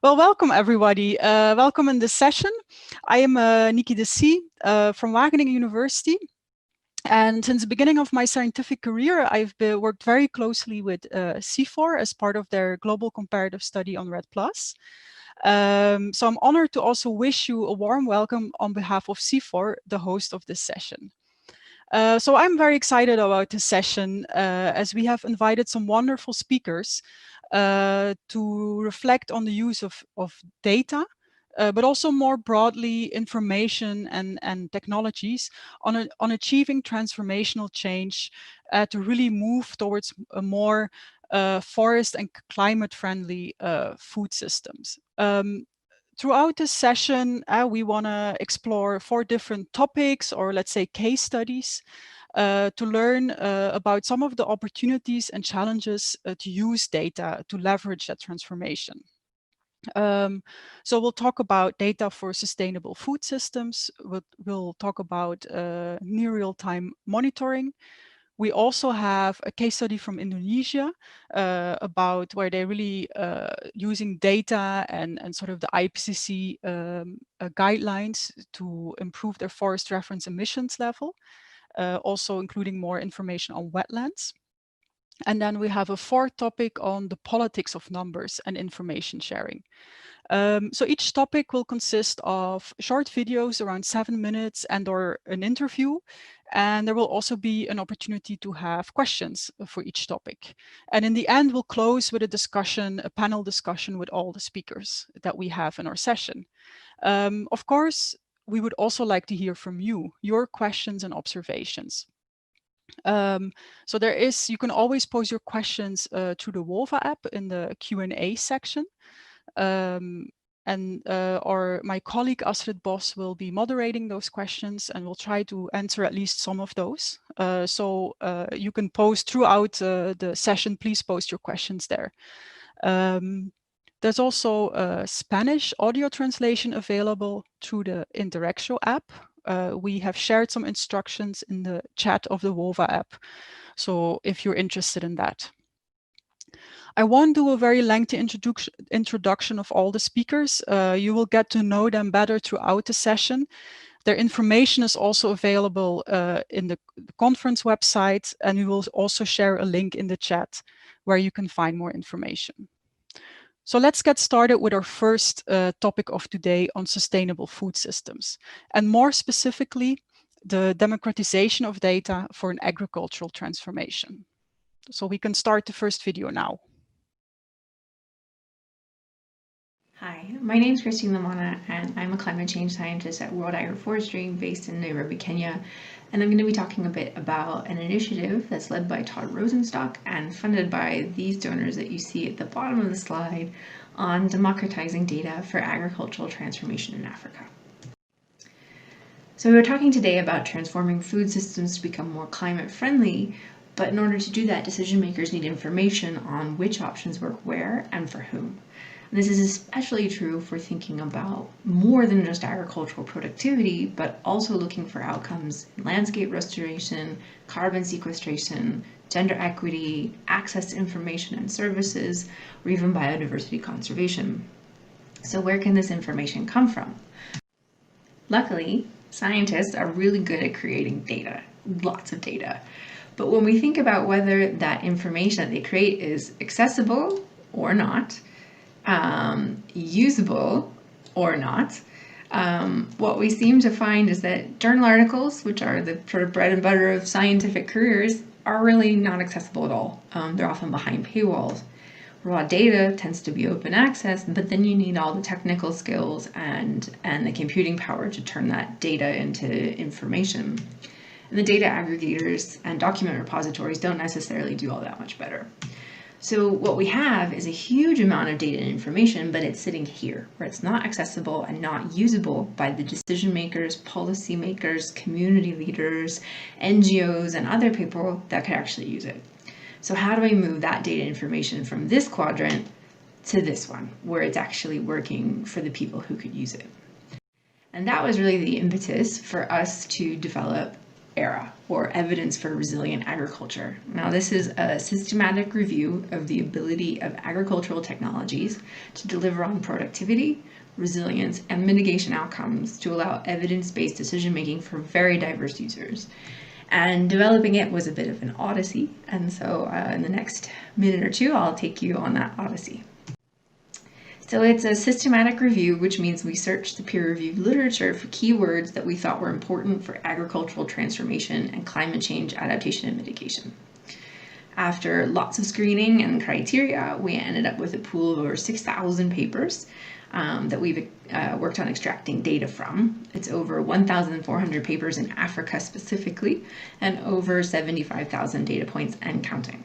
Well, welcome everybody. Welcome in this session. I am Niki de C from Wageningen University. And since the beginning of my scientific career, I've worked very closely with CIFOR as part of their global comparative study on REDD+. So I'm honored to also wish you a warm welcome on behalf of CIFOR, the host of this session. So I'm very excited about this session as we have invited some wonderful speakers to reflect on the use of data, but also more broadly information and technologies on achieving transformational change to really move towards a more forest and climate friendly food systems. Throughout this session, we want to explore 4 different topics, or let's say case studies, to learn about some of the opportunities and challenges to use data to leverage that transformation. So we'll talk about data for sustainable food systems. We'll talk about near real-time monitoring. We also have a case study from Indonesia about where they're really using data and sort of the IPCC guidelines to improve their forest reference emissions level, also including more information on wetlands. And then we have a 4th topic on the politics of numbers and information sharing. So each topic will consist of short videos around 7 minutes and/or an interview. And there will also be an opportunity to have questions for each topic. And in the end, we'll close with a discussion, a panel discussion with all the speakers that we have in our session. Of course, we would also like to hear from you, your questions and observations. So you can always pose your questions through the Wolva app in the Q&A section. Or my colleague Astrid Bos will be moderating those questions and will try to answer at least some of those. So you can post throughout the session, please post your questions there. There's also a Spanish audio translation available through the Interactio app. We have shared some instructions in the chat of the Wolva app, so if you're interested in that. I won't do a very lengthy introduction of all the speakers. You will get to know them better throughout the session. Their information is also available in the conference website, and we will also share a link in the chat where you can find more information. So let's get started with our first topic of today on sustainable food systems, and more specifically, the democratization of data for an agricultural transformation. So we can start the first video now. Hi, my name is Christine Lamana, and I'm a climate change scientist at World Agroforestry based in Nairobi, Kenya. And I'm going to be talking a bit about an initiative that's led by Todd Rosenstock and funded by these donors that you see at the bottom of the slide on democratizing data for agricultural transformation in Africa. So we're talking today about transforming food systems to become more climate friendly, but in order to do that, decision makers need information on which options work where and for whom. This is especially true for thinking about more than just agricultural productivity, but also looking for outcomes in landscape restoration, carbon sequestration, gender equity, access to information and services, or even biodiversity conservation. So where can this information come from? Luckily, scientists are really good at creating data, lots of data. But when we think about whether that information that they create is accessible or not, usable or not, what we seem to find is that journal articles, which are the sort of bread and butter of scientific careers, are really not accessible at all. They're often behind paywalls. Raw data tends to be open access, but then you need all the technical skills and the computing power to turn that data into information. And the data aggregators and document repositories don't necessarily do all that much better. So what we have is a huge amount of data and information, but it's sitting here where it's not accessible and not usable by the decision makers, policy makers, community leaders, NGOs, and other people that could actually use it. So how do we move that data information from this quadrant to this one, where it's actually working for the people who could use it? And that was really the impetus for us to develop ERA, or Evidence for Resilient Agriculture. Now, this is a systematic review of the ability of agricultural technologies to deliver on productivity, resilience, and mitigation outcomes to allow evidence-based decision-making for very diverse users. And developing it was a bit of an odyssey, and so in the next minute or two, I'll take you on that odyssey. So it's a systematic review, which means we searched the peer-reviewed literature for keywords that we thought were important for agricultural transformation and climate change adaptation and mitigation. After lots of screening and criteria, we ended up with a pool of over 6,000 papers that we've worked on extracting data from. It's over 1,400 papers in Africa specifically, and over 75,000 data points and counting.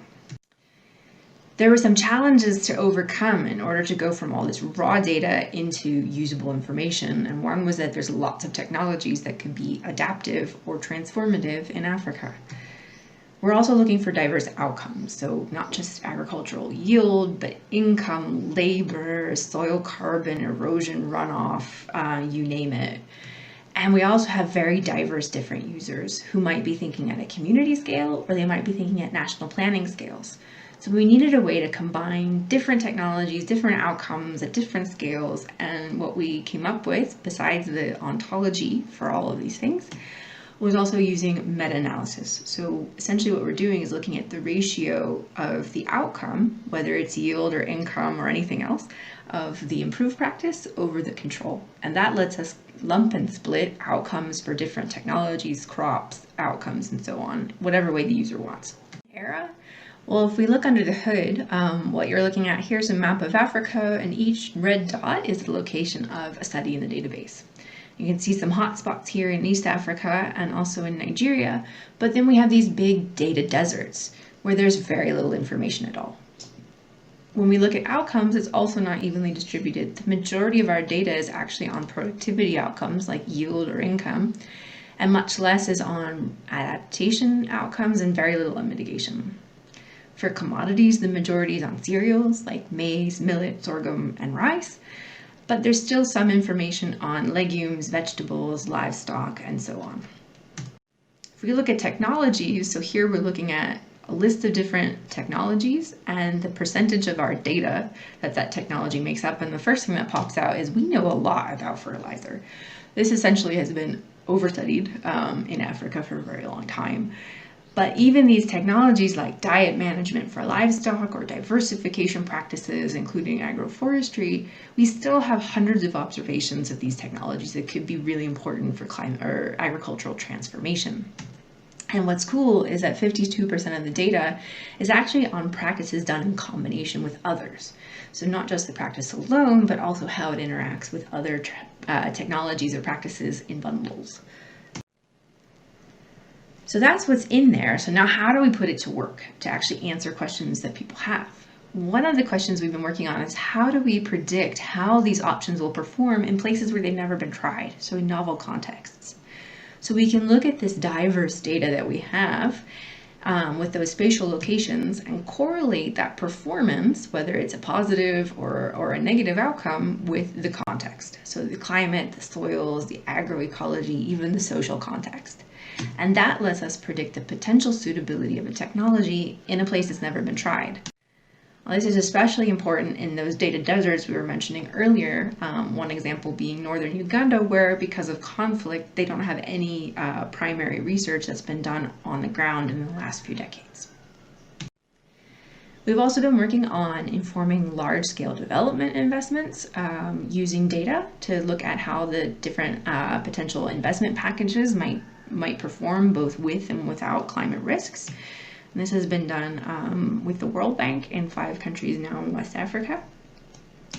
There were some challenges to overcome in order to go from all this raw data into usable information, and one was that there's lots of technologies that could be adaptive or transformative in Africa. We're also looking for diverse outcomes, so not just agricultural yield, but income, labor, soil carbon, erosion runoff, you name it. And we also have very diverse different users who might be thinking at a community scale, or they might be thinking at national planning scales. So we needed a way to combine different technologies, different outcomes at different scales, and what we came up with, besides the ontology for all of these things, was also using meta-analysis. So essentially what we're doing is looking at the ratio of the outcome, whether it's yield or income or anything else, of the improved practice over the control. And that lets us lump and split outcomes for different technologies, crops, outcomes, and so on, whatever way the user wants. ERA? Well, if we look under the hood, what you're looking at here is a map of Africa, and each red dot is the location of a study in the database. You can see some hot spots here in East Africa and also in Nigeria, but then we have these big data deserts where there's very little information at all. When we look at outcomes, it's also not evenly distributed. The majority of our data is actually on productivity outcomes like yield or income, and much less is on adaptation outcomes and very little on mitigation. For commodities, the majority is on cereals like maize, millet, sorghum, and rice, but there's still some information on legumes, vegetables, livestock, and so on. If we look at technologies, so here we're looking at a list of different technologies and the percentage of our data that technology makes up, and the first thing that pops out is we know a lot about fertilizer. This essentially has been overstudied in Africa for a very long time. But even these technologies like diet management for livestock or diversification practices, including agroforestry, we still have hundreds of observations of these technologies that could be really important for climate or agricultural transformation. And what's cool is that 52% of the data is actually on practices done in combination with others. So not just the practice alone, but also how it interacts with other technologies or practices in bundles. So that's what's in there. So now how do we put it to work to actually answer questions that people have? One of the questions we've been working on is how do we predict how these options will perform in places where they've never been tried, so in novel contexts. So we can look at this diverse data that we have with those spatial locations and correlate that performance, whether it's a positive or a negative outcome, with the context. So the climate, the soils, the agroecology, even the social context. And that lets us predict the potential suitability of a technology in a place that's never been tried. Well, this is especially important in those data deserts we were mentioning earlier, one example being northern Uganda, where because of conflict, they don't have any primary research that's been done on the ground in the last few decades. We've also been working on informing large-scale development investments using data to look at how the different potential investment packages might perform both with and without climate risks. And this has been done with the World Bank in 5 countries now in West Africa.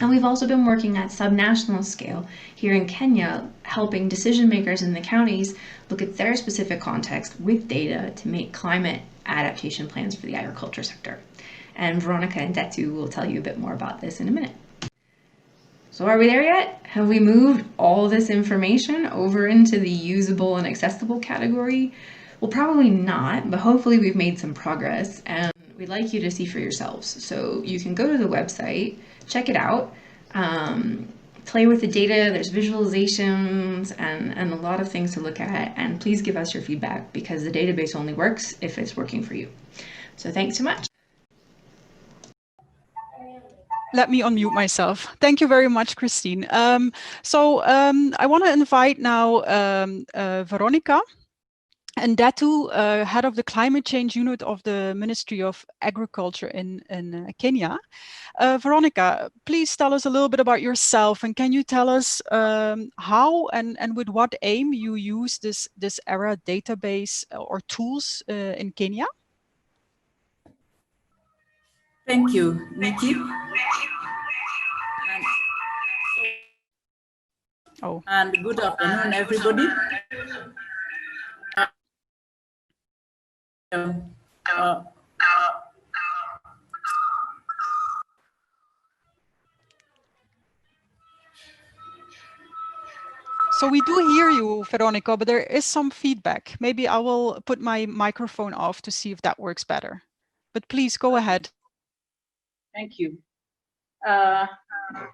And we've also been working at subnational scale here in Kenya, helping decision makers in the counties look at their specific context with data to make climate adaptation plans for the agriculture sector. And Veronica and Detu will tell you a bit more about this in a minute. So are we there yet? Have we moved all this information over into the usable and accessible category? Well, probably not, but hopefully we've made some progress, and we'd like you to see for yourselves. So you can go to the website, check it out, play with the data. There's visualizations and a lot of things to look at. And please give us your feedback, because the database only works if it's working for you. So thanks so much. Let me unmute myself. Thank you very much, Christine. I want to invite now Veronica and Datu, head of the climate change unit of the Ministry of Agriculture in Kenya. Veronica, please tell us a little bit about yourself, and can you tell us how and with what aim you use this ERA database or tools in Kenya? Thank you, Nikki. And good afternoon, everybody. So we do hear you, Veronica, but there is some feedback. Maybe I will put my microphone off to see if that works better. But please go ahead. Thank you.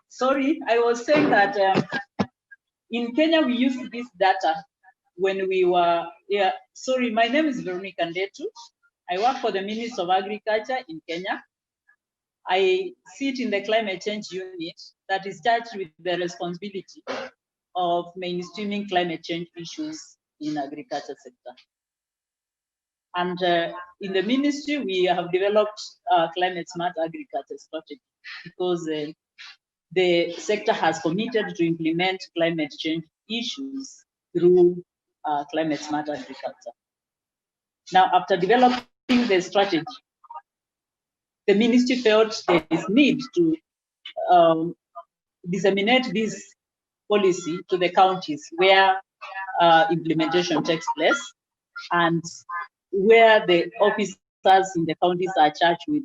Sorry, I was saying that in Kenya, we used this data when we were, sorry, my name is Veronica Ndetu. I work for the Ministry of Agriculture in Kenya. I sit in the climate change unit that is charged with the responsibility of mainstreaming climate change issues in agriculture sector. And in the ministry, we have developed climate smart agriculture strategy, because the sector has committed to implement climate change issues through climate smart agriculture. Now, after developing the strategy, the ministry felt there is need to disseminate this policy to the counties where implementation takes place, and where the officers in the counties are charged with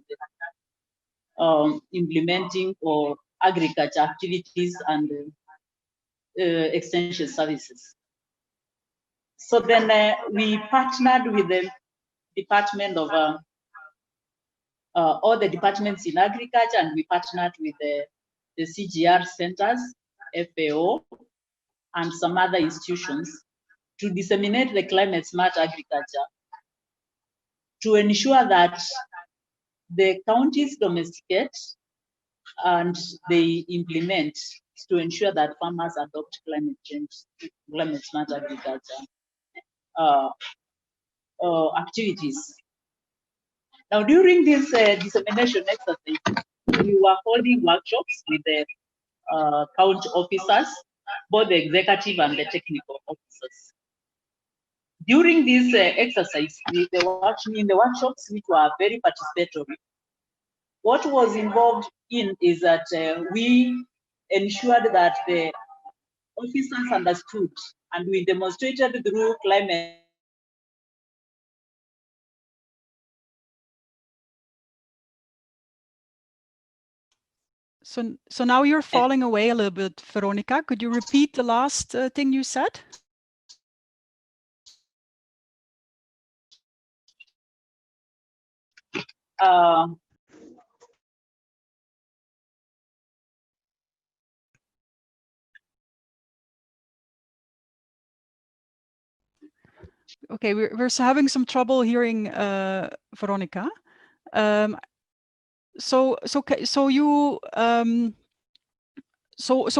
implementing or agriculture activities and extension services. So then we partnered with the Department of all the departments in agriculture, and we partnered with the CGR centers, FAO, and some other institutions to disseminate the climate smart agriculture, to ensure that the counties domesticate and they implement, to ensure that farmers adopt climate change, climate smart agriculture activities. Now, during this dissemination exercise, we were holding workshops with the county officers, both the executive and the technical officers. During this exercise, in the workshops, which were very participatory, what was involved in is that we ensured that the officers understood, and we demonstrated through climate. So now you're falling away a little bit, Veronica. Could you repeat the last thing you said? Okay, we're having some trouble hearing Veronica. So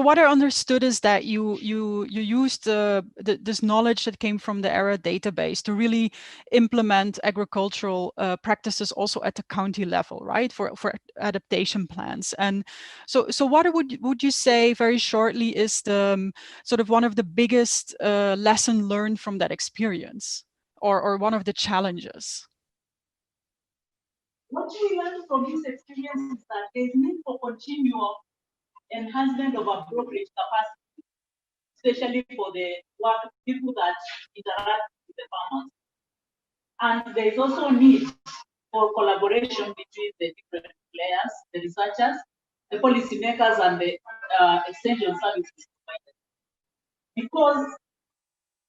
what I understood is that you used this knowledge that came from the ERA database to really implement agricultural practices also at the county level, right? For adaptation plans. And so what would you say very shortly is the sort of one of the biggest lesson learned from that experience, or one of the challenges? What we learned from this experience is that there is need for continual enhancement of appropriate capacity, especially for the people that interact with the farmers. And there is also need for collaboration between the different players, the researchers, the policymakers, and the extension services providers. Because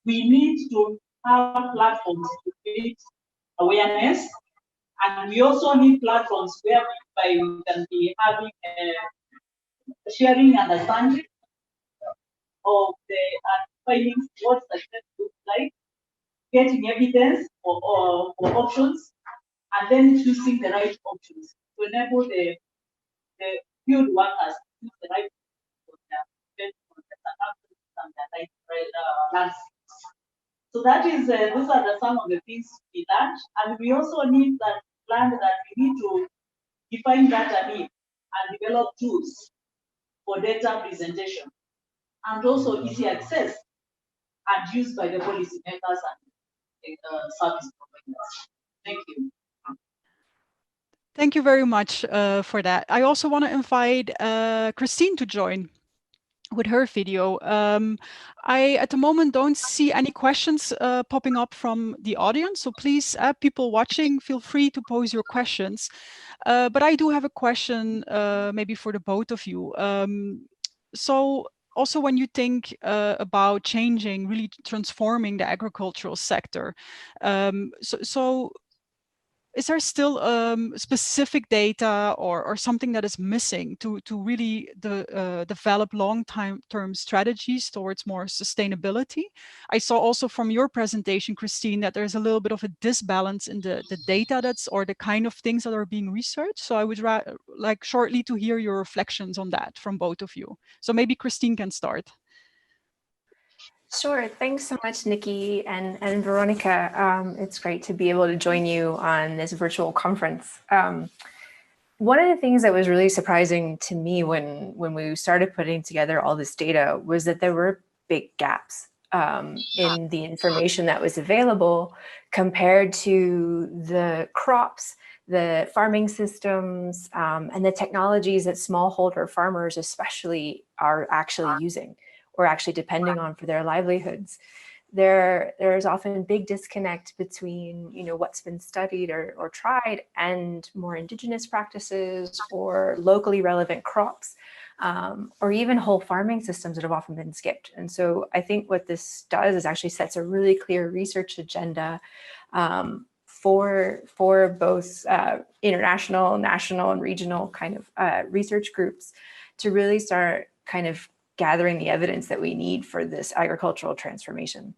we need to have platforms to create awareness, and we also need platforms whereby we can be having sharing understanding of the findings, what success looks like, getting evidence for options, and then choosing the right options to enable the field workers to choose the right for their and their landscapes. So that is those are some of the things we learned, and we also need that learn that we need to define data need and develop tools for data presentation, and also easy access and used by the policymakers and service providers. Thank you. Thank you very much for that. I also want to invite Christine to join with her video. I, at the moment, don't see any questions popping up from the audience. So please, people watching, feel free to pose your questions. But I do have a question maybe for the both of you. So also when you think about changing, really transforming the agricultural sector, so is there still specific data or something that is missing to really develop long-term strategies towards more sustainability? I saw also from your presentation, Christine, that there's a little bit of a disbalance in the data that's or the kind of things that are being researched. So I would like shortly to hear your reflections on that from both of you. So maybe Christine can start. Sure. Thanks so much, Nikki and Veronica. It's great to be able to join you on this virtual conference. One of the things that was really surprising to me when we started putting together all this data was that there were big gaps in the information that was available compared to the crops, the farming systems, and the technologies that smallholder farmers especially are actually using or actually depending on for their livelihoods. There's often a big disconnect between, you know, what's been studied or tried and more indigenous practices or locally relevant crops, or even whole farming systems that have often been skipped. And so I think what this does is actually sets a really clear research agenda for both international, national, and regional kind of research groups to really start kind of gathering the evidence that we need for this agricultural transformation.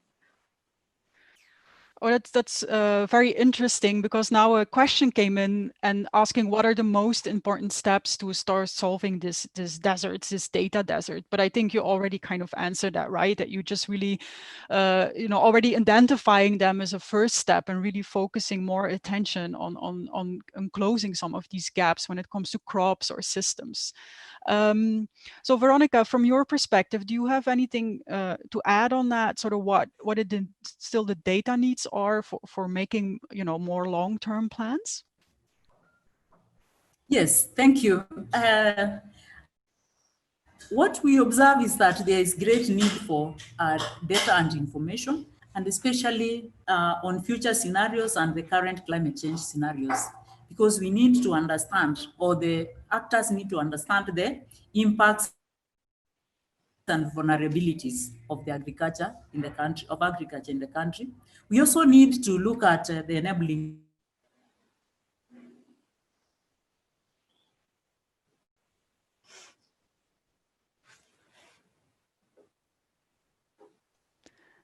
Oh, that's very interesting, because now a question came in and asking what are the most important steps to start solving this data desert. But I think you already kind of answered that, right? That you just really, already identifying them as a first step and really focusing more attention on closing some of these gaps when it comes to crops or systems. So Veronica, from your perspective, do you have anything to add on that? Sort of what still the data needs are for making, more long-term plans? Yes, thank you. What we observe is that there is great need for data and information, and especially on future scenarios and the current climate change scenarios, because we need to understand, or the actors need to understand, the impacts and vulnerabilities of the agriculture in the country, We also need to look at the enabling.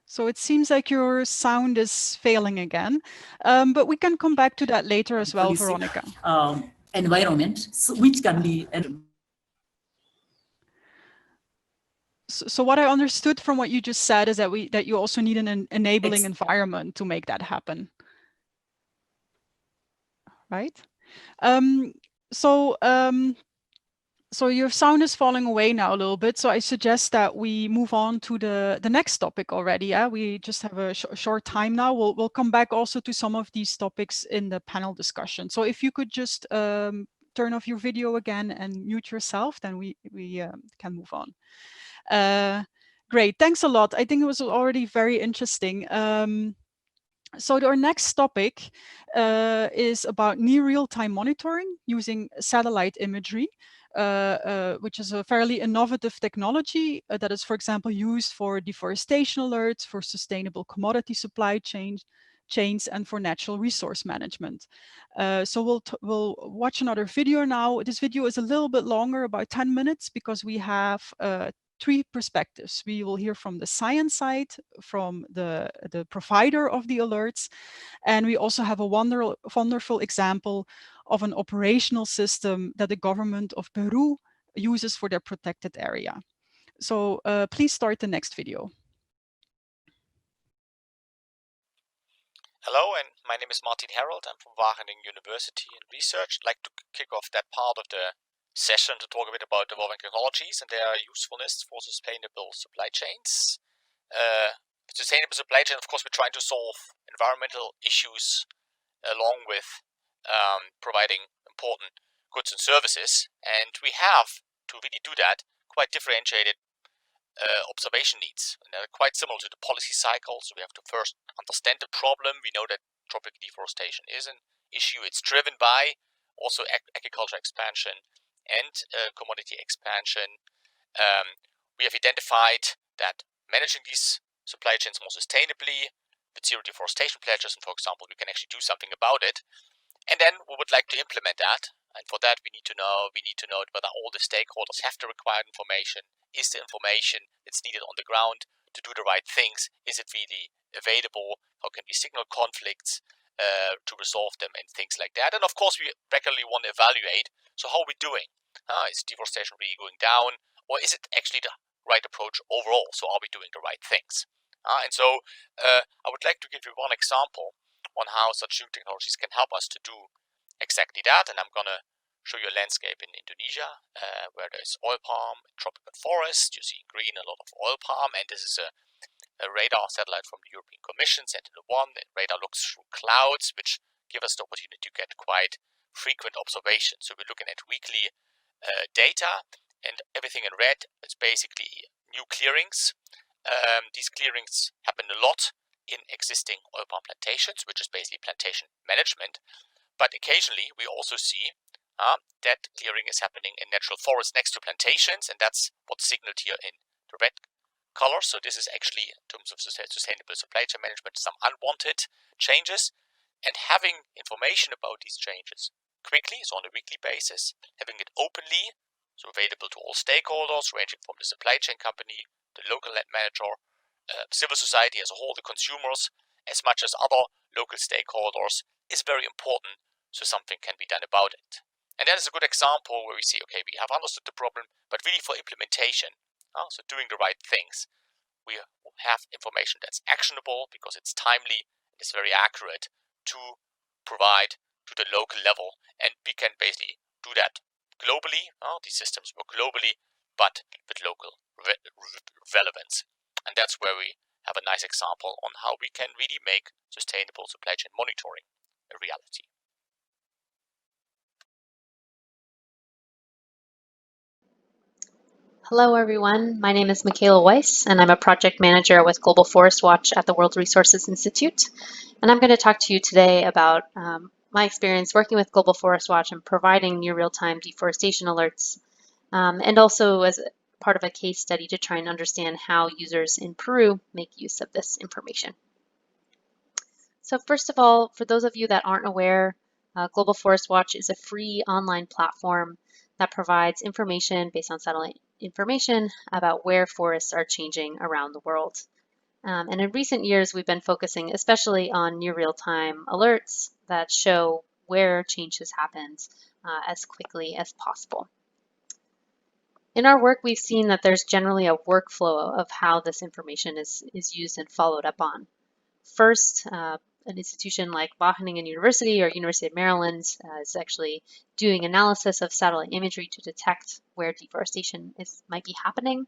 So it seems like your sound is failing again, but we can come back to that later as well, Veronica. Environment, which can be. So what I understood from what you just said is that you also need an enabling environment to make that happen, right? So your sound is falling away now a little bit. So I suggest that we move on to the next topic already. Yeah, we just have a short time now. We'll come back also to some of these topics in the panel discussion. So if you could just turn off your video again and mute yourself, then we can move on. Great, thanks a lot. I think it was already very interesting. So our next topic is about near real-time monitoring using satellite imagery, which is a fairly innovative technology that is, for example, used for deforestation alerts, for sustainable commodity supply chains, and for natural resource management. So we'll watch another video now. This video is a little bit longer, about 10 minutes, because we have three perspectives. We will hear from the science side, from the provider of the alerts, and we also have a wonderful example of an operational system that the government of Peru uses for their protected area. So please start the next video. Hello, and my name is Martin Harold. I'm from Wageningen University in Research. I'd like to kick off that part of the session to talk a bit about evolving technologies and their usefulness for sustainable supply chains. Sustainable supply chain, of course, we're trying to solve environmental issues along with providing important goods and services. And we have, to really do that, quite differentiated observation needs, and they're quite similar to the policy cycle. So we have to first understand the problem. We know that tropical deforestation is an issue. It's driven by also agriculture expansion and commodity expansion. We have identified that managing these supply chains more sustainably with zero deforestation pledges, and for example, we can actually do something about it. And then we would like to implement that. And for that, we need to know whether all the stakeholders have the required information. Is the information that's needed on the ground to do the right things? Is it really available? How can we signal conflicts to resolve them and things like that? And of course, we regularly want to evaluate. So how are we doing? Is deforestation really going down? Or is it actually the right approach overall? So are we doing the right things? And so I would like to give you one example on how such new technologies can help us to do exactly that. And I'm going to show you a landscape in Indonesia where there's oil palm, tropical forest. You see in green a lot of oil palm, and this is a radar satellite from the European Commission, Sentinel-1. The radar looks through clouds, which give us the opportunity to get quite frequent observations. So we're looking at weekly data, and everything in red is basically new clearings. These clearings happen a lot in existing oil palm plantations, which is basically plantation management. But occasionally we also see that clearing is happening in natural forests next to plantations, and that's what's signaled here in the red color. So this is actually, in terms of sustainable supply chain management, some unwanted changes. And having information about these changes quickly, so on a weekly basis, having it openly, so available to all stakeholders, ranging from the supply chain company, the local land manager, civil society as a whole, the consumers, as much as other local stakeholders, is very important, so something can be done about it. And that is a good example where we see, okay, we have understood the problem, but really for implementation, so doing the right things, we have information that's actionable because it's timely, it's very accurate to provide to the local level, and we can basically do that globally. These systems work globally, but with local relevance. And that's where we have a nice example on how we can really make sustainable supply chain monitoring a reality. Hello, everyone. My name is Michaela Weiss, and I'm a project manager with Global Forest Watch at the World Resources Institute. And I'm going to talk to you today about my experience working with Global Forest Watch and providing near real-time deforestation alerts, and also as part of a case study to try and understand how users in Peru make use of this information. So first of all, for those of you that aren't aware, Global Forest Watch is a free online platform that provides information based on satellite information about where forests are changing around the world. And in recent years, we've been focusing especially on near real-time alerts that show where change has happened as quickly as possible. In our work, we've seen that there's generally a workflow of how this information is used and followed up on. First, an institution like Wageningen University or University of Maryland is actually doing analysis of satellite imagery to detect where deforestation might be happening.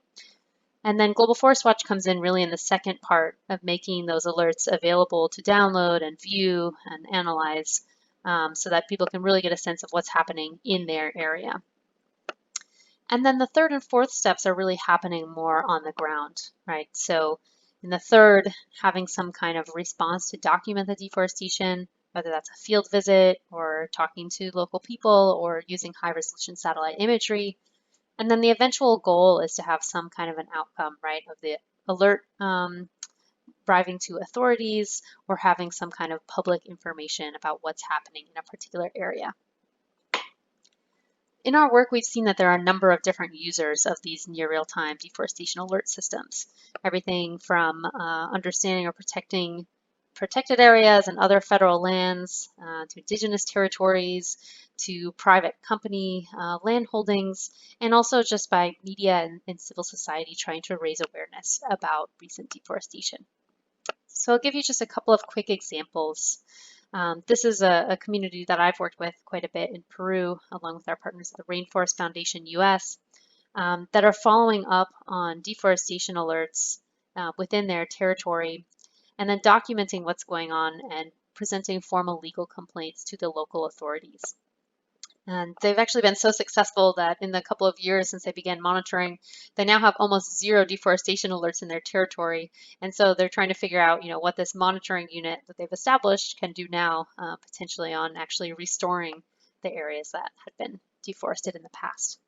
And then Global Forest Watch comes in really in the second part of making those alerts available to download and view and analyze so that people can really get a sense of what's happening in their area. And then the third and fourth steps are really happening more on the ground, right? So in the third, having some kind of response to document the deforestation, whether that's a field visit or talking to local people or using high-resolution satellite imagery. And then the eventual goal is to have some kind of an outcome, right, of the alert driving to authorities or having some kind of public information about what's happening in a particular area. In our work, we've seen that there are a number of different users of these near real-time deforestation alert systems. Everything from understanding or protecting protected areas and other federal lands, to indigenous territories, to private company land holdings, and also just by media and civil society trying to raise awareness about recent deforestation. So I'll give you just a couple of quick examples. This is a community that I've worked with quite a bit in Peru, along with our partners at the Rainforest Foundation US, that are following up on deforestation alerts within their territory, and then documenting what's going on and presenting formal legal complaints to the local authorities. And they've actually been so successful that in the couple of years since they began monitoring, they now have almost 0 deforestation alerts in their territory. And so they're trying to figure out, what this monitoring unit that they've established can do now, potentially on actually restoring the areas that had been deforested in the past.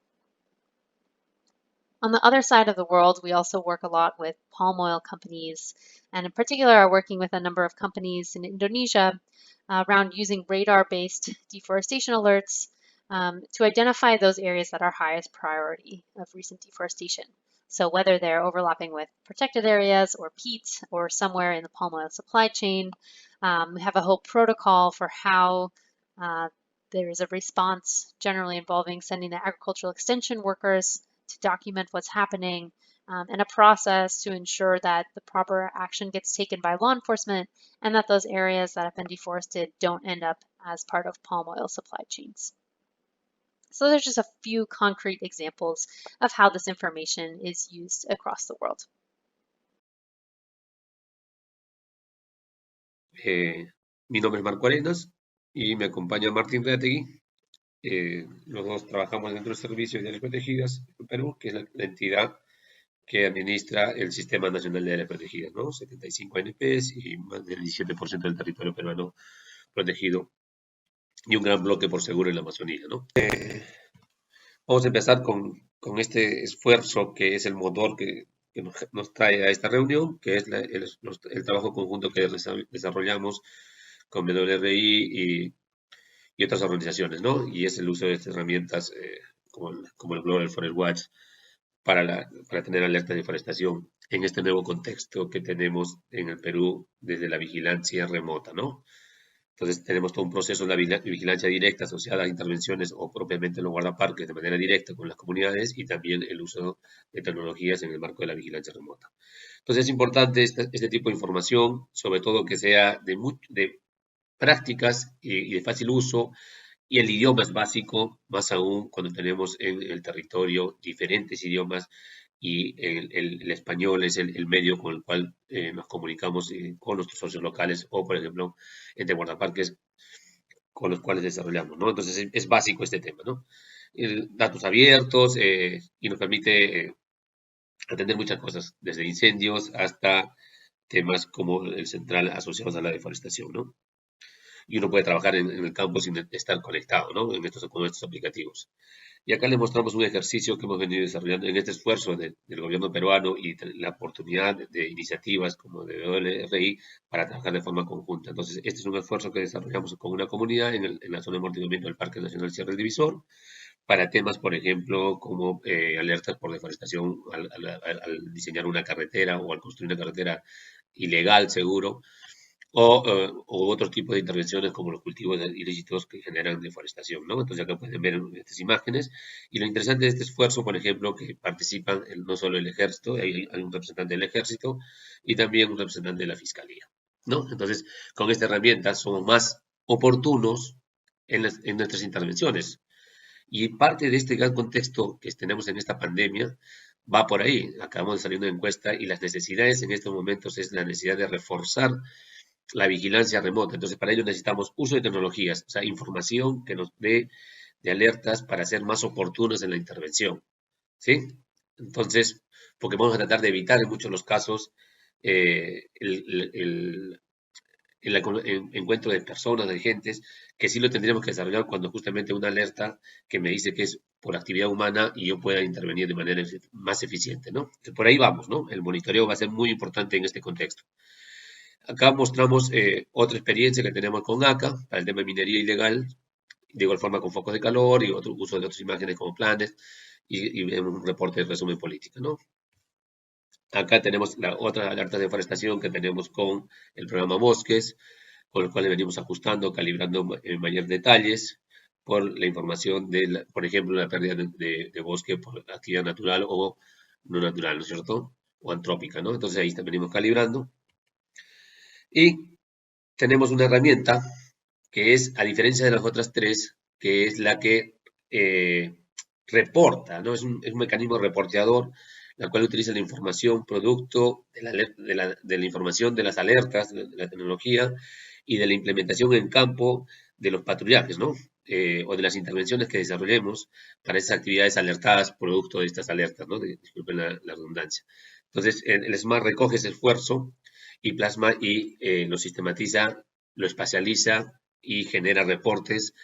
On the other side of the world, we also work a lot with palm oil companies, and in particular are working with a number of companies in Indonesia around using radar-based deforestation alerts to identify those areas that are highest priority of recent deforestation. So whether they're overlapping with protected areas or peat or somewhere in the palm oil supply chain, we have a whole protocol for how there is a response generally involving sending the agricultural extension workers to document what's happening, and a process to ensure that the proper action gets taken by law enforcement and that those areas that have been deforested don't end up as part of palm oil supply chains. So there's just a few concrete examples of how this information is used across the world. Mi nombre es Marco Arenas y me acompaña Martín Reategui. Los dos trabajamos dentro del Servicio de Áreas Protegidas en Perú, que es la entidad que administra el Sistema Nacional de Áreas Protegidas, ¿no? 75 ANPs y más del 17% del territorio peruano protegido y un gran bloque por seguro en la Amazonía, ¿no? Vamos a empezar con este esfuerzo que es el motor que nos trae a esta reunión, que es el trabajo conjunto que desarrollamos con WRI y otras organizaciones, ¿no? Y es el uso de estas herramientas como el Global Forest Watch para tener alerta de deforestación en este nuevo contexto que tenemos en el Perú desde la vigilancia remota, ¿no? Entonces tenemos todo un proceso de vigilancia directa asociada a intervenciones o propiamente los guardaparques de manera directa con las comunidades y también el uso de tecnologías en el marco de la vigilancia remota. Entonces es importante este tipo de información, sobre todo que sea de prácticas y de fácil uso, y el idioma es básico, más aún cuando tenemos en el territorio diferentes idiomas y el español es el medio con el cual nos comunicamos con nuestros socios locales o, por ejemplo, entre guardaparques con los cuales desarrollamos, ¿no? Entonces es básico este tema, ¿no? Datos abiertos y nos permite atender muchas cosas, desde incendios hasta temas como el central asociados a la deforestación, ¿no? Y uno puede trabajar en el campo sin estar conectado, ¿no? Con estos aplicativos. Y acá les mostramos un ejercicio que hemos venido desarrollando en este esfuerzo del gobierno peruano y la oportunidad de iniciativas como de WRI para trabajar de forma conjunta. Entonces, este es un esfuerzo que desarrollamos con una comunidad en la zona de amortiguamiento del Parque Nacional Sierra del Divisor para temas, por ejemplo, como alertas por deforestación al diseñar una carretera o al construir una carretera ilegal, seguro, o otro tipo de intervenciones como los cultivos ilícitos que generan deforestación, ¿no? Entonces acá pueden ver estas imágenes y lo interesante de este esfuerzo, por ejemplo, que participan no solo el ejército, hay un representante del ejército y también un representante de la fiscalía, ¿no? Entonces con esta herramienta somos más oportunos en nuestras intervenciones y parte de este gran contexto que tenemos en esta pandemia va por ahí. Acabamos de salir de una encuesta y las necesidades en estos momentos es la necesidad de reforzar la vigilancia remota. Entonces, para ello necesitamos uso de tecnologías, o sea, información que nos dé de alertas para ser más oportunos en la intervención, ¿sí? Entonces, porque vamos a tratar de evitar en muchos de los casos el encuentro de personas, de gentes, que sí lo tendríamos que desarrollar cuando justamente una alerta que me dice que es por actividad humana y yo pueda intervenir de manera más eficiente, ¿no? Entonces, por ahí vamos, ¿no? El monitoreo va a ser muy importante en este contexto. Acá mostramos otra experiencia que tenemos con ACA para el tema de minería ilegal de igual forma con focos de calor y otro uso de otras imágenes como planes y vemos un reporte de resumen política, ¿no? Acá tenemos la otra alerta de deforestación que tenemos con el programa Bosques, con el cual venimos ajustando, calibrando en mayor detalles por la información de, por ejemplo, la pérdida de bosque por actividad natural o no natural, ¿no es cierto? O antrópica, ¿no? Entonces ahí venimos calibrando. Y tenemos una herramienta que es, a diferencia de las otras tres, que es la que reporta, ¿no? Es un mecanismo reporteador, la cual utiliza la información producto de la información de las alertas, de la tecnología y de la implementación en campo de los patrullajes, ¿no? O de las intervenciones que desarrollemos para esas actividades alertadas producto de estas alertas, ¿no? Disculpen la redundancia. Entonces, el SMART recoge ese esfuerzo y plasma y lo sistematiza, lo espacializa y genera reportes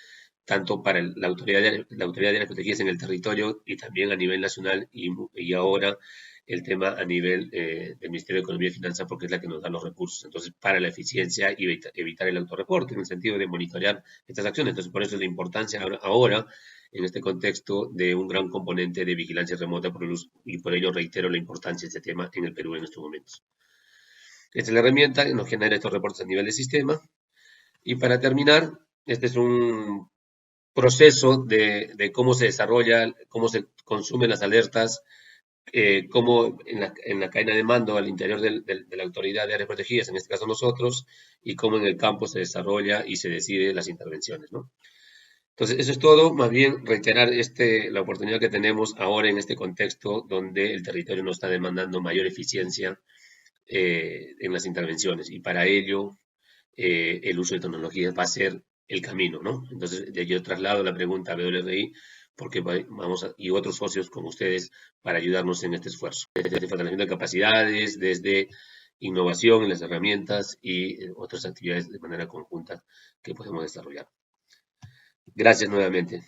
tanto para la autoridad de las protegidas en el territorio y también a nivel nacional y ahora el tema a nivel del Ministerio de Economía y Finanzas porque es la que nos da los recursos. Entonces, para la eficiencia y evitar el autorreporte en el sentido de monitorear estas acciones. Entonces, por eso es la importancia ahora en este contexto de un gran componente de vigilancia remota y por ello reitero la importancia de este tema en el Perú en estos momentos. Esta es la herramienta que nos genera estos reportes a nivel de sistema. Y para terminar, este es un proceso de cómo se desarrolla, cómo se consumen las alertas, cómo en la cadena de mando al interior de la autoridad de áreas protegidas, en este caso nosotros, y cómo en el campo se desarrolla y se decide las intervenciones, ¿no? Entonces, eso es todo. Más bien, reiterar la oportunidad que tenemos ahora en este contexto donde el territorio nos está demandando mayor eficiencia en las intervenciones. Y para ello, el uso de tecnologías va a ser el camino, ¿no? Entonces, yo traslado la pregunta a WRI porque y otros socios como ustedes para ayudarnos en este esfuerzo. Desde fortalecimiento de capacidades, desde innovación en las herramientas y otras actividades de manera conjunta que podemos desarrollar. Gracias nuevamente.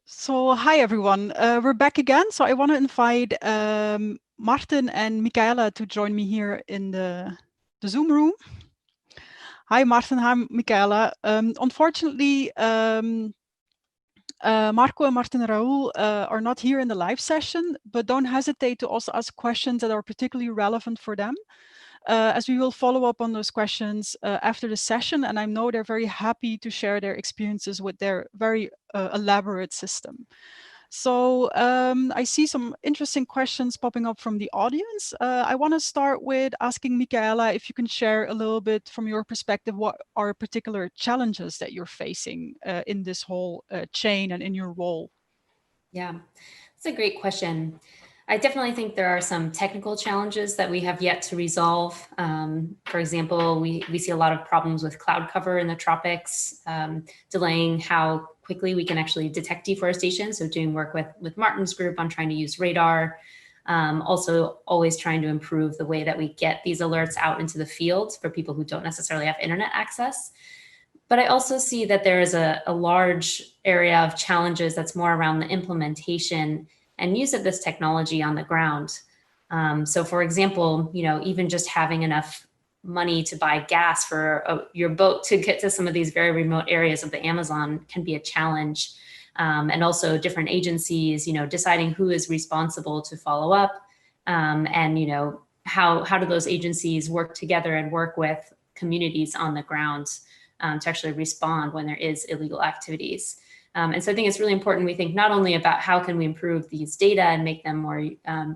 So, hi everyone. We're back again. So I want to invite Martin and Michaela to join me here in the Zoom room. Hi, Martin. Hi, Michaela. Unfortunately, Marco and Martin and Raul are not here in the live session, but don't hesitate to also ask questions that are particularly relevant for them, as we will follow up on those questions after the session. And I know they're very happy to share their experiences with their very elaborate system. So I see some interesting questions popping up from the audience. I want to start with asking Michaela if you can share a little bit from your perspective, what are particular challenges that you're facing in this whole chain and in your role? Yeah, that's a great question. I definitely think there are some technical challenges that we have yet to resolve. For example, we see a lot of problems with cloud cover in the tropics, delaying how quickly we can actually detect deforestation. So doing work with Martin's group on trying to use radar. Also always trying to improve the way that we get these alerts out into the field for people who don't necessarily have internet access. But I also see that there is a large area of challenges that's more around the implementation and use of this technology on the ground. So for example, even just having enough money to buy gas for your boat to get to some of these very remote areas of the Amazon can be a challenge. And also different agencies, deciding who is responsible to follow up, and how do those agencies work together and work with communities on the ground to actually respond when there is illegal activities. And so I think it's really important we think not only about how can we improve these data and make them more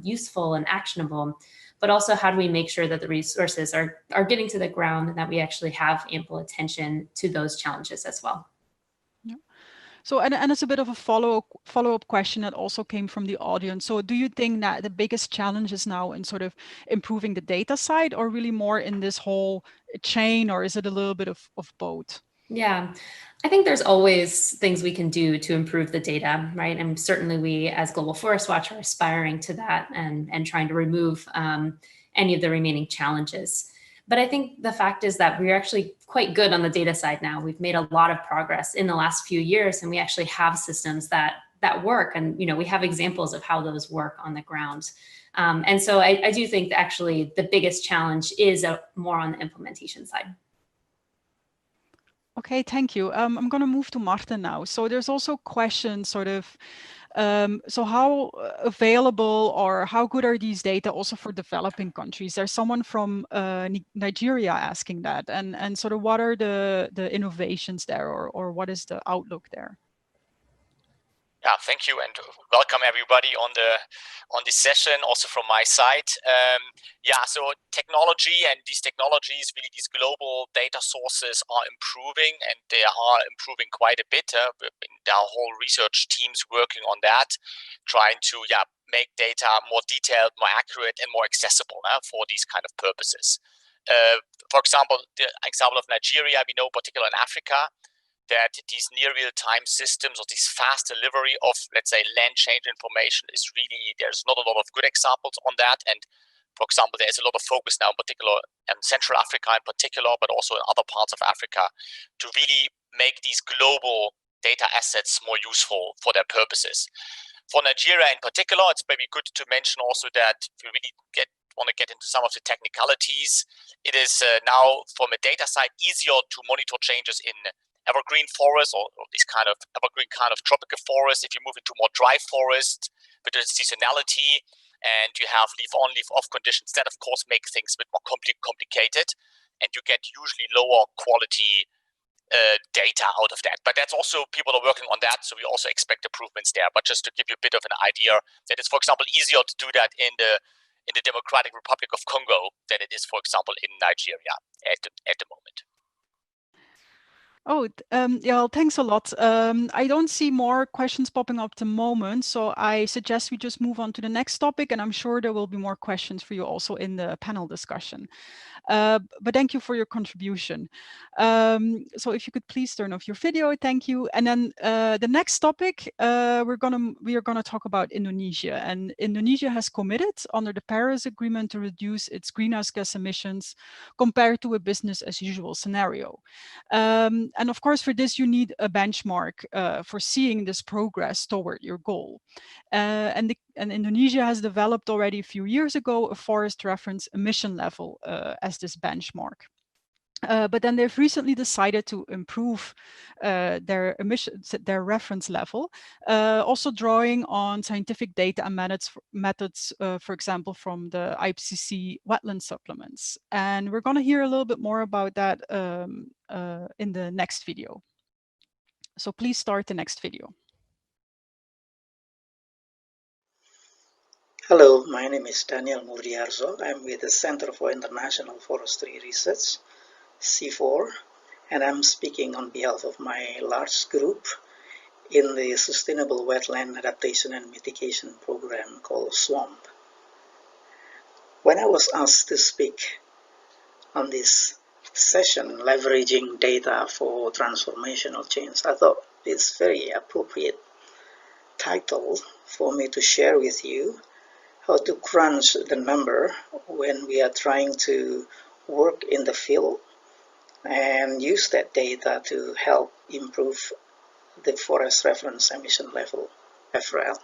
useful and actionable, but also how do we make sure that the resources are getting to the ground and that we actually have ample attention to those challenges as well. Yeah. So, and it's a bit of a follow-up question that also came from the audience. So do you think that the biggest challenge is now in sort of improving the data side or really more in this whole chain, or is it a little bit of both? Yeah, I think there's always things we can do to improve the data, right? And certainly we as Global Forest Watch are aspiring to that and trying to remove any of the remaining challenges. But I think the fact is that we're actually quite good on the data side now. We've made a lot of progress in the last few years, and we actually have systems that work. And we have examples of how those work on the ground. And so I do think that actually the biggest challenge is more on the implementation side. Okay, thank you. I'm going to move to Martin now. So there's also questions sort of, so how available or how good are these data also for developing countries? There's someone from Nigeria asking that, and sort of what are the innovations there, or what is the outlook there? Yeah, thank you, and welcome everybody on this session, also from my side. Yeah, so technology and these technologies, really these global data sources are improving, and they are improving quite a bit. There are whole research teams working on that, trying to make data more detailed, more accurate, and more accessible for these kind of purposes. For example, the example of Nigeria, we know particularly in Africa, that these near real-time systems or this fast delivery of, let's say, land change information is really, there's not a lot of good examples on that. And for example, there's a lot of focus now in particular in Central Africa in particular, but also in other parts of Africa, to really make these global data assets more useful for their purposes. For Nigeria in particular, it's maybe good to mention also that if you really want to get into some of the technicalities, it is now from a data side easier to monitor changes in evergreen forest or this kind of evergreen kind of tropical forest. If you move into more dry forest with the seasonality and you have leaf on, leaf off conditions, that of course make things a bit more complicated, and you get usually lower quality data out of that. But that's also, people are working on that, so we also expect improvements there. But just to give you a bit of an idea, that it's, for example, easier to do that in the Democratic Republic of Congo than it is, for example, in Nigeria at the moment. Oh, yeah, well, thanks a lot. I don't see more questions popping up at the moment, so I suggest we just move on to the next topic, and I'm sure there will be more questions for you also in the panel discussion. But thank you for your contribution. So if you could please turn off your video, thank you. And then the next topic, we are gonna talk about Indonesia. And Indonesia has committed under the Paris Agreement to reduce its greenhouse gas emissions compared to a business as usual scenario. And of course, for this, you need a benchmark for seeing this progress toward your goal. And Indonesia has developed already a few years ago a forest reference emission level as this benchmark. But then they've recently decided to improve their reference level, also drawing on scientific data and methods, for example, from the IPCC Wetlands Supplements. And we're going to hear a little bit more about that in the next video. So please start the next video. Hello, my name is Daniel Murriarzo. I'm with the Center for International Forestry Research, C4, and I'm speaking on behalf of my large group in the Sustainable Wetland Adaptation and Mitigation Program called SWAMP. When I was asked to speak on this session, leveraging data for transformational change, I thought it's very appropriate title for me to share with you how to crunch the number when we are trying to work in the field and use that data to help improve the forest reference emission level, FREL.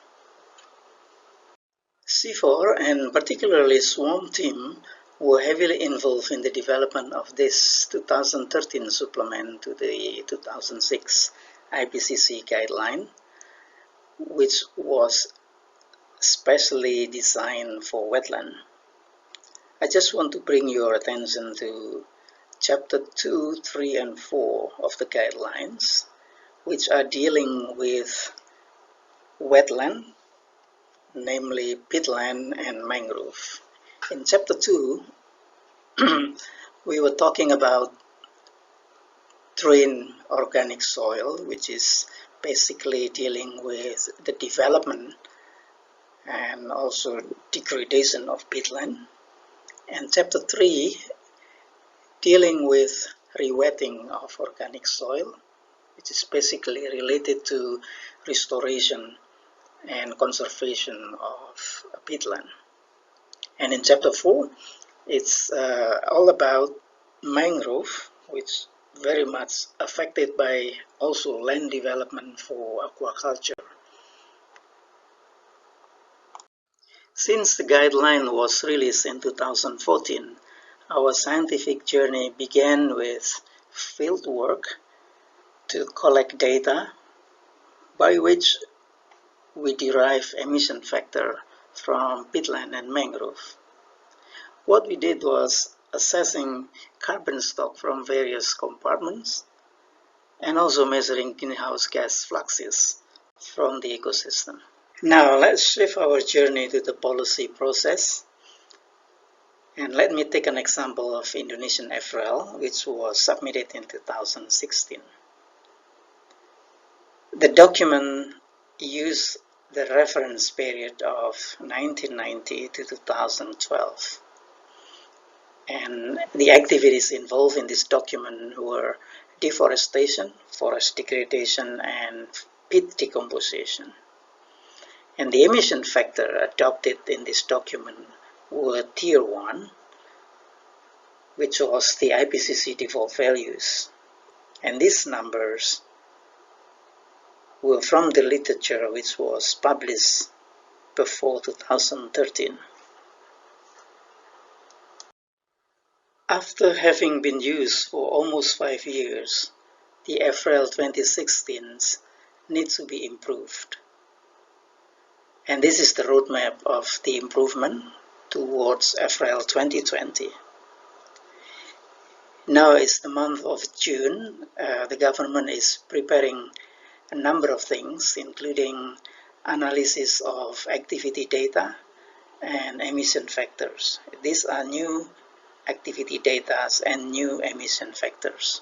C4 and particularly SWAMP team were heavily involved in the development of this 2013 supplement to the 2006 IPCC guideline, which was specially designed for wetland. I just want to bring your attention to Chapter 2, 3, and 4 of the guidelines, which are dealing with wetland, namely peatland and mangrove. In Chapter 2, we were talking about drained organic soil, which is basically dealing with the development and also degradation of peatland. And Chapter 3, dealing with rewetting of organic soil, which is basically related to restoration and conservation of peatland. And in Chapter 4, it's all about mangrove, which very much affected by also land development for aquaculture. Since the guideline was released in 2014, our scientific journey began with field work to collect data by which we derive emission factor from peatland and mangrove. What we did was assessing carbon stock from various compartments and also measuring greenhouse gas fluxes from the ecosystem. Now let's shift our journey to the policy process. And let me take an example of Indonesian FREL, which was submitted in 2016. The document used the reference period of 1990 to 2012. And the activities involved in this document were deforestation, forest degradation, and peat decomposition. And the emission factor adopted in this document were Tier 1, which was the IPCC default values. And these numbers were from the literature which was published before 2013. After having been used for almost 5 years, the FREL 2016 needs to be improved. And this is the roadmap of the improvement towards FREL 2020. Now it's the month of June. The government is preparing a number of things, including analysis of activity data and emission factors. These are new activity data and new emission factors.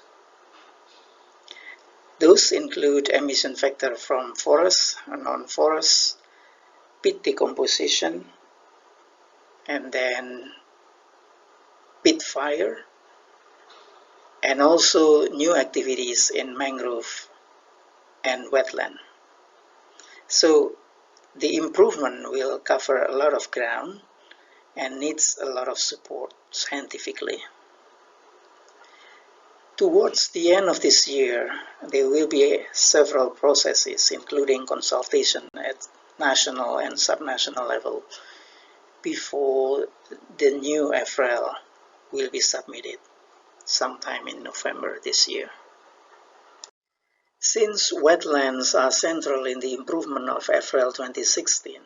Those include emission factor from forests, non-forests, peat decomposition, and then peat fire, and also new activities in mangrove and wetland. So the improvement will cover a lot of ground and needs a lot of support scientifically. Towards the end of this year, there will be several processes, including consultation at national and subnational level, before the new FREL will be submitted sometime in November this year. Since wetlands are central in the improvement of FREL 2016,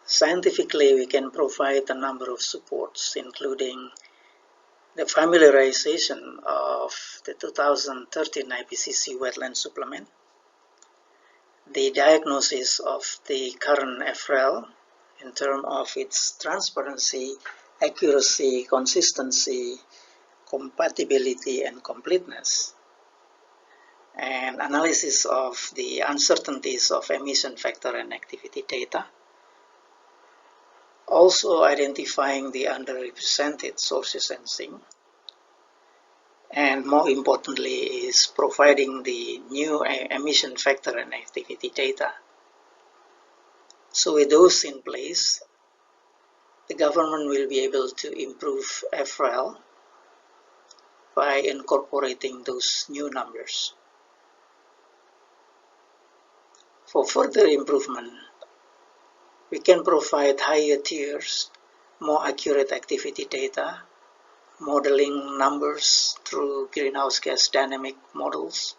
scientifically we can provide a number of supports, including the familiarization of the 2013 IPCC Wetlands Supplement, the diagnosis of the current FREL in terms of its transparency, accuracy, consistency, compatibility, and completeness, and analysis of the uncertainties of emission factor and activity data. Also identifying the underrepresented sources and sinks, and more importantly is providing the new emission factor and activity data. So with those in place, the government will be able to improve FREL by incorporating those new numbers. For further improvement, we can provide higher tiers, more accurate activity data, modeling numbers through greenhouse gas dynamic models.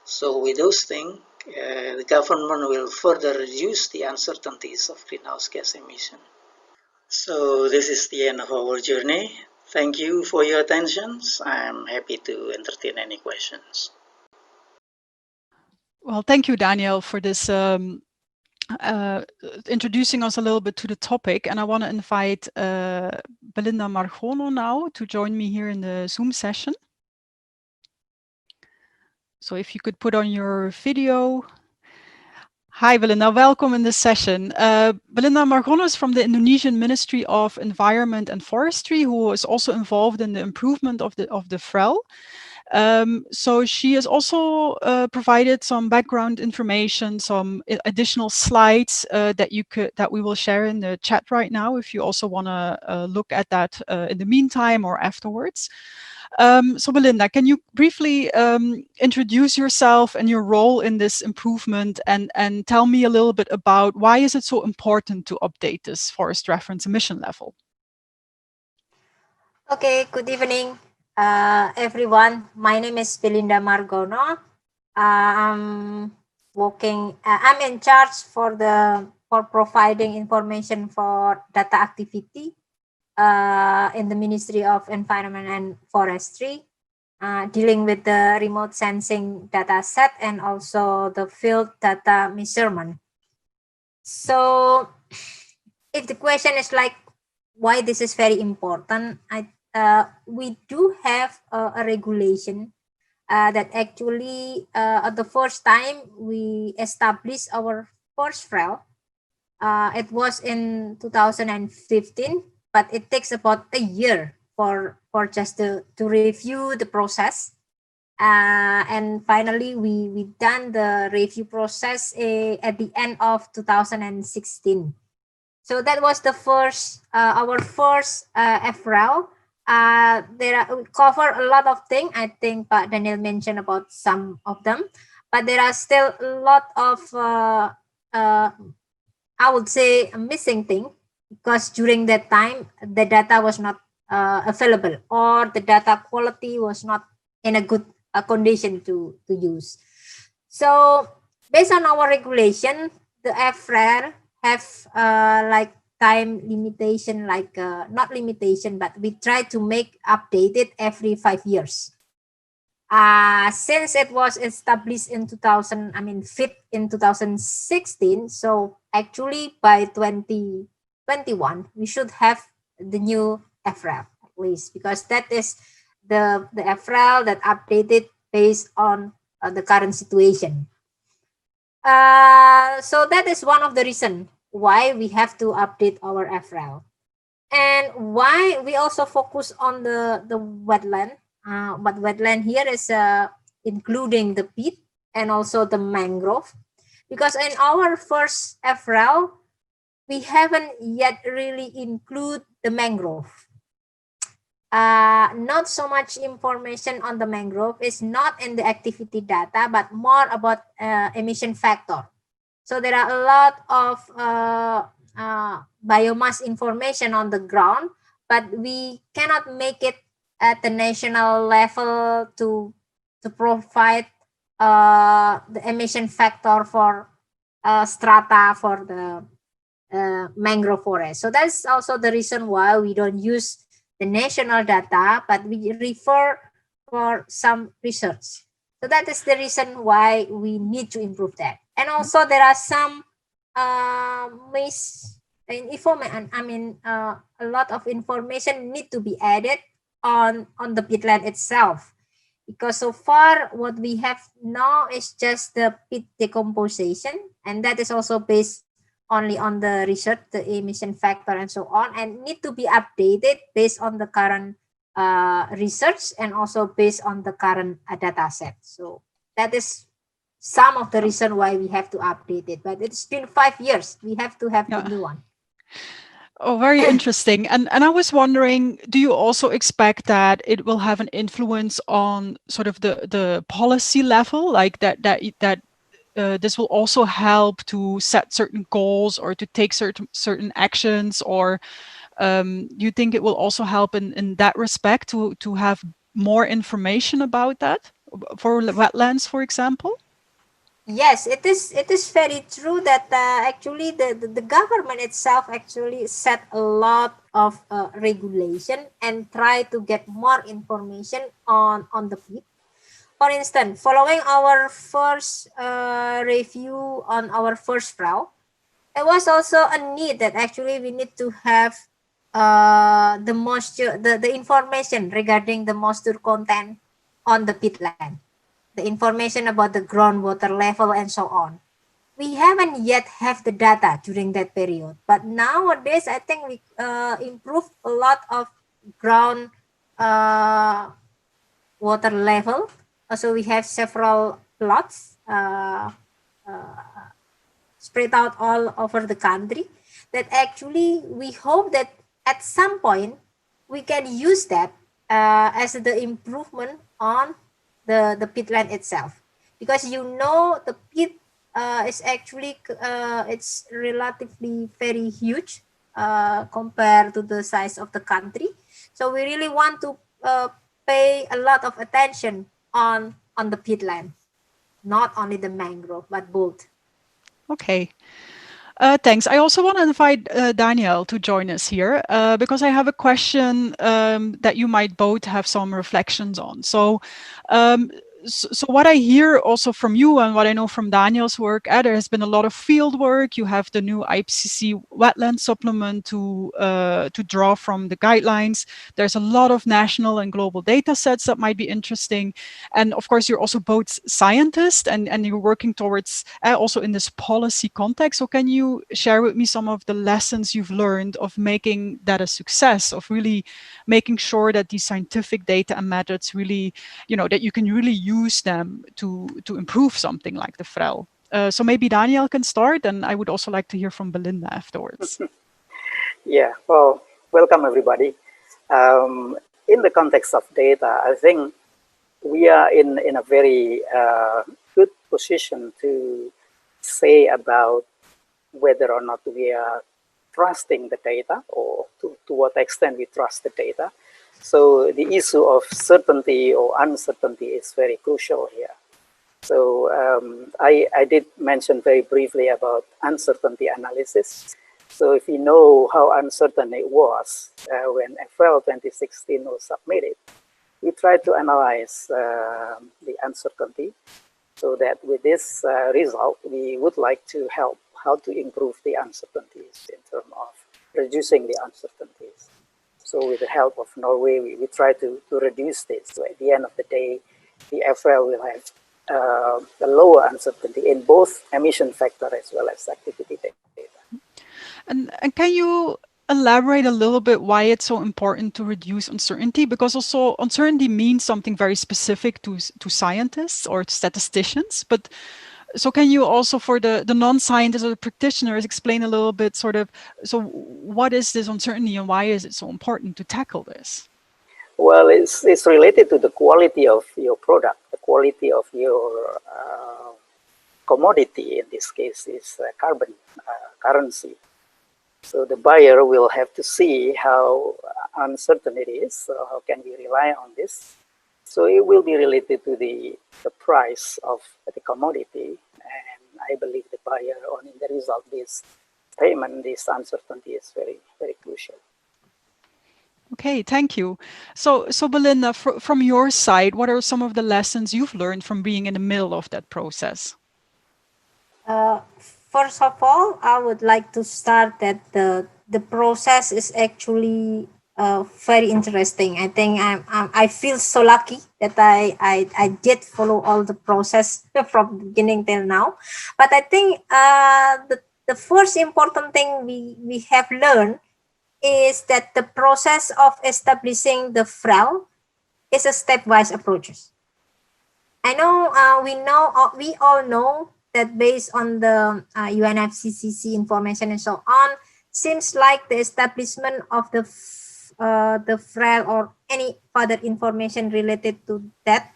So with those things, the government will further reduce the uncertainties of greenhouse gas emission. So this is the end of our journey. Thank you for your attention. I'm happy to entertain any questions. Well, thank you, Daniel, for this introducing us a little bit to the topic. And I want to invite Belinda Margono now to join me here in the Zoom session. So if you could put on your video. Hi, Belinda, welcome in this session. Belinda Margono is from the Indonesian Ministry of Environment and Forestry, who is also involved in the improvement of the FREL. So she has also provided some background information, some additional slides that we will share in the chat right now, if you also want to look at that in the meantime or afterwards. So Belinda, can you briefly introduce yourself and your role in this improvement, and tell me a little bit about why is it so important to update this forest reference emission level? Okay, good evening. everyone. My name is Belinda Margono. I'm I'm in charge for providing information for data activity in the Ministry of Environment and Forestry, dealing with the remote sensing data set and also the field data measurement. So if the question is like why this is very important, we do have a regulation that actually at the first time we established our first FREL. It was in 2015, but it takes about a year for just to review the process. And finally, we done the review process at the end of 2016. So that was the first, our first FREL. We cover a lot of things. I think Daniel mentioned about some of them, but there are still a lot of, I would say, a missing thing, because during that time, the data was not available, or the data quality was not in a good condition to use. So based on our regulation, the FREL have like time limitation, like not limitation, but we try to make updated every 5 years. Since it was established in 2016, so actually by 2021 we should have the new FREL at least, because that is the FREL that updated based on the current situation. So that is one of the reasons why we have to update our FREL, and why we also focus on the wetland. But wetland here is including the peat and also the mangrove, because in our first FREL we haven't yet really include the mangrove. Not so much information on the mangrove is not in the activity data, but more about emission factor. So there are a lot of biomass information on the ground, but we cannot make it at the national level to provide the emission factor for strata for the mangrove forest. So that's also the reason why we don't use the national data, but we refer for some research. So that is the reason why we need to improve that. And also there are some misinformation. A lot of information need to be added on the peatland itself, because so far what we have now is just the peat decomposition, and that is also based only on the research, the emission factor and so on, and need to be updated based on the current research and also based on the current data set. So that is some of the reason why we have to update it, but it's been 5 years. We have to have the new one. Oh, very interesting. And I was wondering, do you also expect that it will have an influence on sort of the policy level, like that this will also help to set certain goals or to take certain actions, or you think it will also help in that respect to have more information about that for wetlands, for example? Yes, it is very true that actually the government itself actually set a lot of regulation and try to get more information on the peat. For instance, following our first review on our first FREL, there was also a need that actually we need to have the moisture, the information regarding the moisture content on the peatland, the information about the groundwater level and so on. We haven't yet have the data during that period, but nowadays I think we improved a lot of ground water level. Also, we have several plots spread out all over the country that actually we hope that at some point we can use that as the improvement on the peatland itself, because the peat is actually it's relatively very huge compared to the size of the country. So we really want to pay a lot of attention on the peatland, not only the mangrove, but both. Okay. Thanks. I also want to invite Daniel to join us here because I have a question that you might both have some reflections on. So what I hear also from you and what I know from Daniel's work, there has been a lot of field work. You have the new IPCC Wetlands Supplement to draw from the guidelines. There's a lot of national and global data sets that might be interesting. And of course, you're also both scientists and you're working towards also in this policy context. So can you share with me some of the lessons you've learned of making that a success, of really making sure that these scientific data and methods really, that you can really use them to improve something like the FREL? So maybe Daniel can start, and I would also like to hear from Belinda afterwards. Yeah, well, welcome everybody. In the context of data, I think we are in a very good position to say about whether or not we are trusting the data, or to what extent we trust the data. So the issue of certainty or uncertainty is very crucial here. So I did mention very briefly about uncertainty analysis. So if you know how uncertain it was when FREL 2016 was submitted, we tried to analyze the uncertainty, so that with this result, we would like to help how to improve the uncertainties in terms of reducing the uncertainties. So with the help of Norway, we try to reduce this. So at the end of the day, the FREL will have a lower uncertainty in both emission factor as well as activity data. And can you elaborate a little bit why it's so important to reduce uncertainty? Because also uncertainty means something very specific to scientists or statisticians. But so can you also, for the non-scientists or the practitioners, explain a little bit so what is this uncertainty and why is it so important to tackle this? Well, it's related to the quality of your product, the quality of your commodity. In this case is carbon currency. So the buyer will have to see how uncertain it is, so how can we rely on this. So it will be related to the price of the commodity, and I believe the buyer, or in the result, this payment, this uncertainty is very, very crucial. Okay, thank you. So Belinda, from your side, what are some of the lessons you've learned from being in the middle of that process? First of all, I would like to start that the process is actually very interesting. I think I feel so lucky that I did follow all the process from the beginning till now. But I think the first important thing we have learned is that the process of establishing the FREL is a stepwise approach. I know we all know that based on the UNFCCC information and so on, seems like the establishment of the FREL or any further information related to that,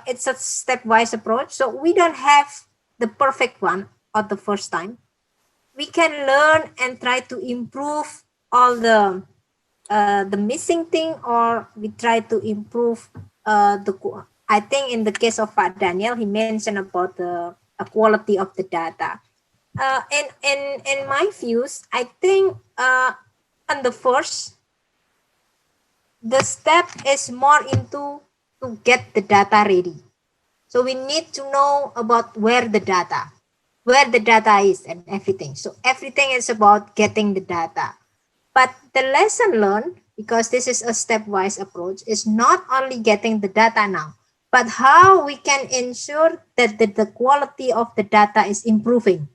it's a stepwise approach. So we don't have the perfect one at the first time. We can learn and try to improve all the missing thing, or we try to improve I think in the case of Daniel, he mentioned about the quality of the data. In my views, I think on the first, the step is more into to get the data ready. So we need to know about where the data is and everything. So everything is about getting the data. But the lesson learned, because this is a stepwise approach, is not only getting the data now, but how we can ensure that the quality of the data is improving.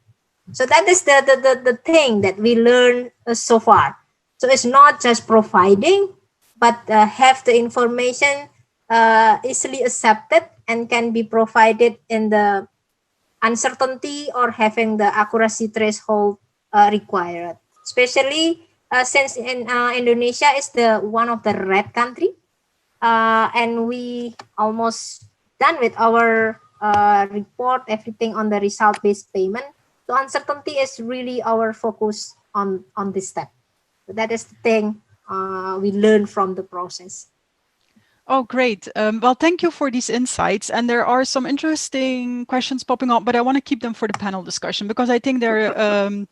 So that is the thing that we learned so far. So it's not just providing, but have the information easily accepted and can be provided in the uncertainty or having the accuracy threshold required. Especially since in Indonesia is the one of the red country, and we almost done with our report, everything on the result-based payment. So uncertainty is really our focus on this step. So that is the thing we learn from the process. Oh, great. Well, thank you for these insights. And there are some interesting questions popping up, but I want to keep them for the panel discussion because I think they're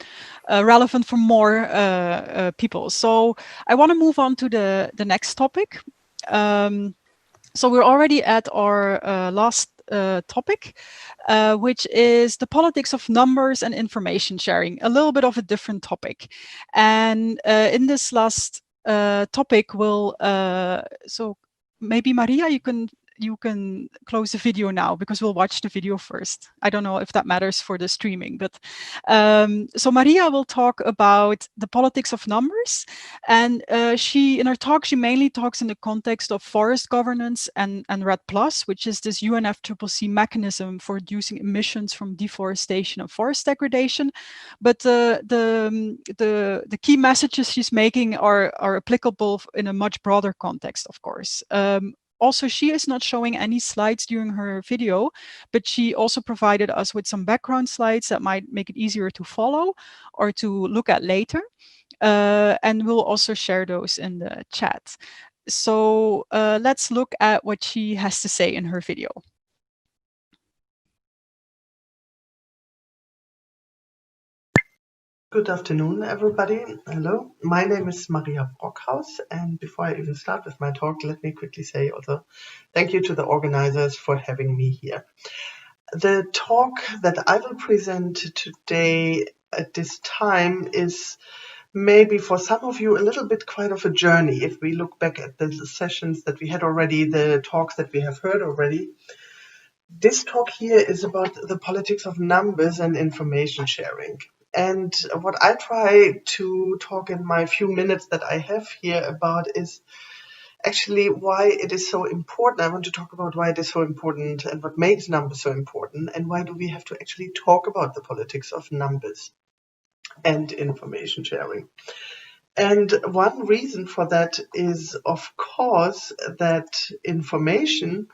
relevant for more people. So I want to move on to the next topic. So we're already at our last topic, which is the politics of numbers and information sharing, a little bit of a different topic. And in this last topic, so maybe Maria, you can close the video now because we'll watch the video first. I don't know if that matters for the streaming, but so Maria will talk about the politics of numbers, and in her talk she mainly talks in the context of forest governance and REDD+, which is this UNFCCC mechanism for reducing emissions from deforestation and forest degradation. But the key messages she's making are applicable in a much broader context, of course. Also, she is not showing any slides during her video, but she also provided us with some background slides that might make it easier to follow or to look at later. And we'll also share those in the chat. So let's look at what she has to say in her video. Good afternoon, everybody. Hello, my name is Maria Brockhaus, and before I even start with my talk, let me quickly say also thank you to the organizers for having me here. The talk that I will present today at this time is maybe for some of you a little bit quite of a journey. If we look back at the sessions that we had already, the talks that we have heard already, this talk here is about the politics of numbers and information sharing. And what I try to talk in my few minutes that I have here about is actually why it is so important. I want to talk about why it is so important and what makes numbers so important and why do we have to actually talk about the politics of numbers and information sharing. And one reason for that is, of course, that information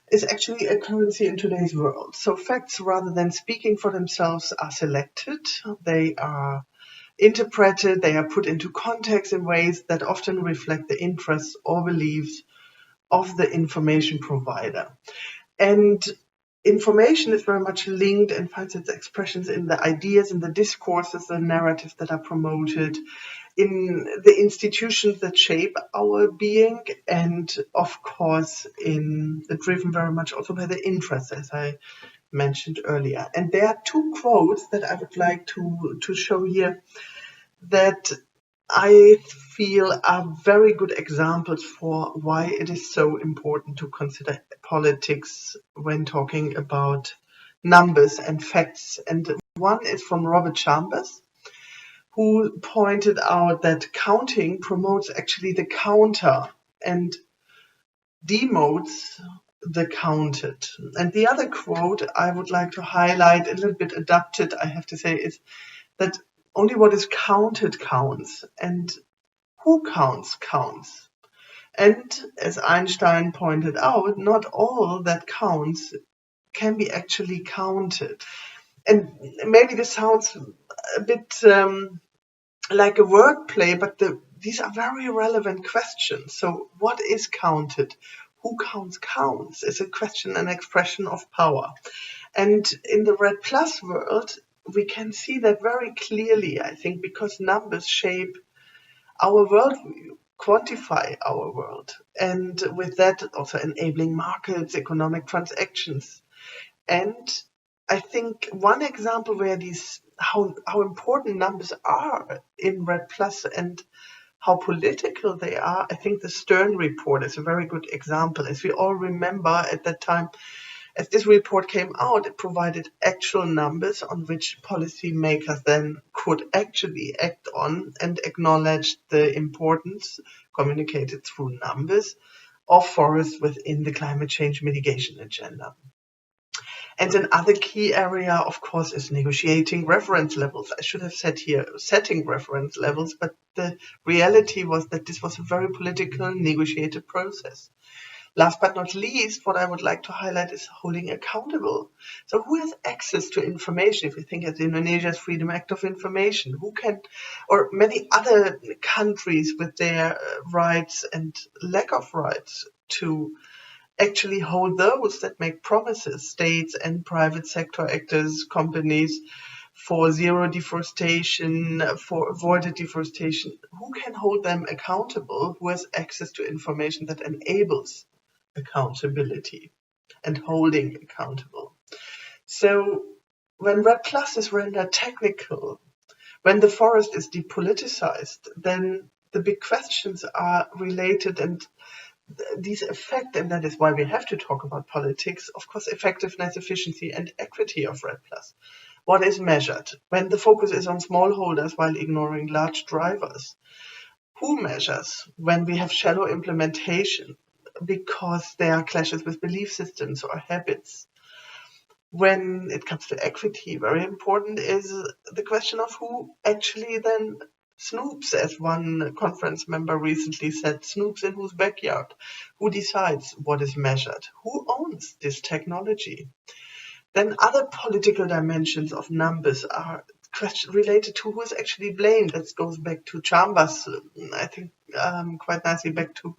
is actually a currency in today's world. So facts, rather than speaking for themselves, are selected, they are interpreted, they are put into context in ways that often reflect the interests or beliefs of the information provider. And information is very much linked and finds its expressions in the ideas, in the discourses, the narratives that are promoted, in the institutions that shape our being, and of course driven very much also by the interests, as I mentioned earlier. And there are two quotes that I would like to show here that I feel are very good examples for why it is so important to consider politics when talking about numbers and facts. And one is from Robert Chambers, who pointed out that counting promotes actually the counter and demotes the counted. And the other quote I would like to highlight, a little bit adapted, I have to say, is that only what is counted counts, and who counts counts. And as Einstein pointed out, not all that counts can be actually counted. And maybe this sounds a bit like a wordplay, but these are very relevant questions. So what is counted? Who counts counts is a question, an expression of power. And in the REDD+ world, we can see that very clearly, I think, because numbers shape our worldview, quantify our world, and with that also enabling markets, economic transactions. And I think one example where how important numbers are in REDD+ and how political they are, I think the Stern report is a very good example. As we all remember at that time, as this report came out, it provided actual numbers on which policymakers then could actually act on and acknowledge the importance, communicated through numbers, of forests within the climate change mitigation agenda. And another key area, of course, is negotiating reference levels. I should have said here setting reference levels, but the reality was that this was a very political negotiated process. Last but not least, what I would like to highlight is holding accountable. So who has access to information? If you think of Indonesia's Freedom Act of Information, who can, or many other countries with their rights and lack of rights to actually hold those that make promises, states and private sector actors, companies, for zero deforestation, for avoided deforestation, who can hold them accountable, who has access to information that enables accountability and holding accountable. So when RED Plus is rendered technical, when the forest is depoliticized, then the big questions are related, and these affect, and that is why we have to talk about politics, of course, effectiveness, efficiency, and equity of RED Plus. What is measured? When the focus is on smallholders while ignoring large drivers. Who measures? When we have shallow implementation because there are clashes with belief systems or habits. When it comes to equity, very important is the question of who actually then snoops, as one conference member recently said, snoops in whose backyard? Who decides what is measured? Who owns this technology? Then other political dimensions of numbers are related to who is actually blamed. That goes back to Chambers, I think quite nicely back to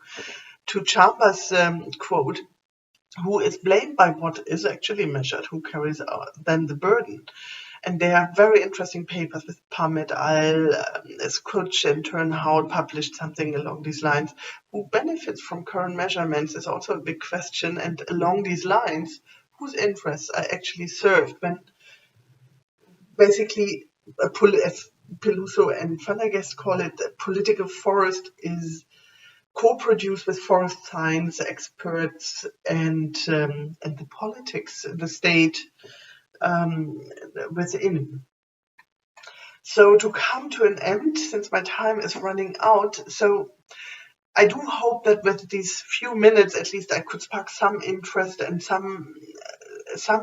Chambers' quote. Who is blamed by what is actually measured? Who carries then the burden? And there are very interesting papers with Pam et al., Skutsch and Turnhout published something along these lines. Who benefits from current measurements is also a big question. And along these lines, whose interests are actually served when basically, as Peluso and Van der Geest call it, a political forest is co-produced with forest science experts and the politics, the state within. So to come to an end, since my time is running out, so I do hope that with these few minutes, at least I could spark some interest and some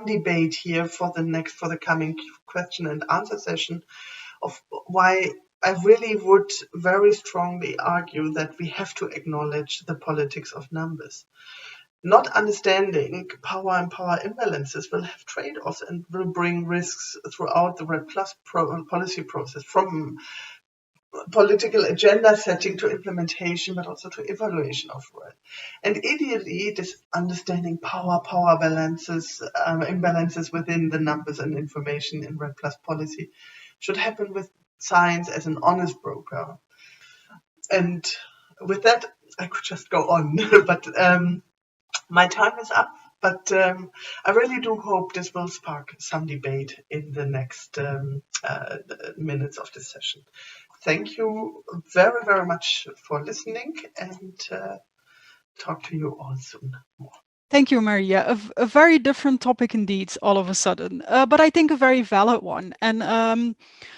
debate here for the coming question and answer session of why I really would very strongly argue that we have to acknowledge the politics of numbers. Not understanding power and power imbalances will have trade-offs and will bring risks throughout the RED Plus policy process, from political agenda setting to implementation, but also to evaluation of RED. And ideally, this understanding power balances, imbalances within the numbers and information in RED Plus policy should happen with science as an honest broker. And with that, I could just go on, but my time is up. But I really do hope this will spark some debate in the next minutes of this session. Thank you very, very much for listening, and talk to you all soon more. Thank you, Maria. A very different topic indeed, all of a sudden, but I think a very valid one. And,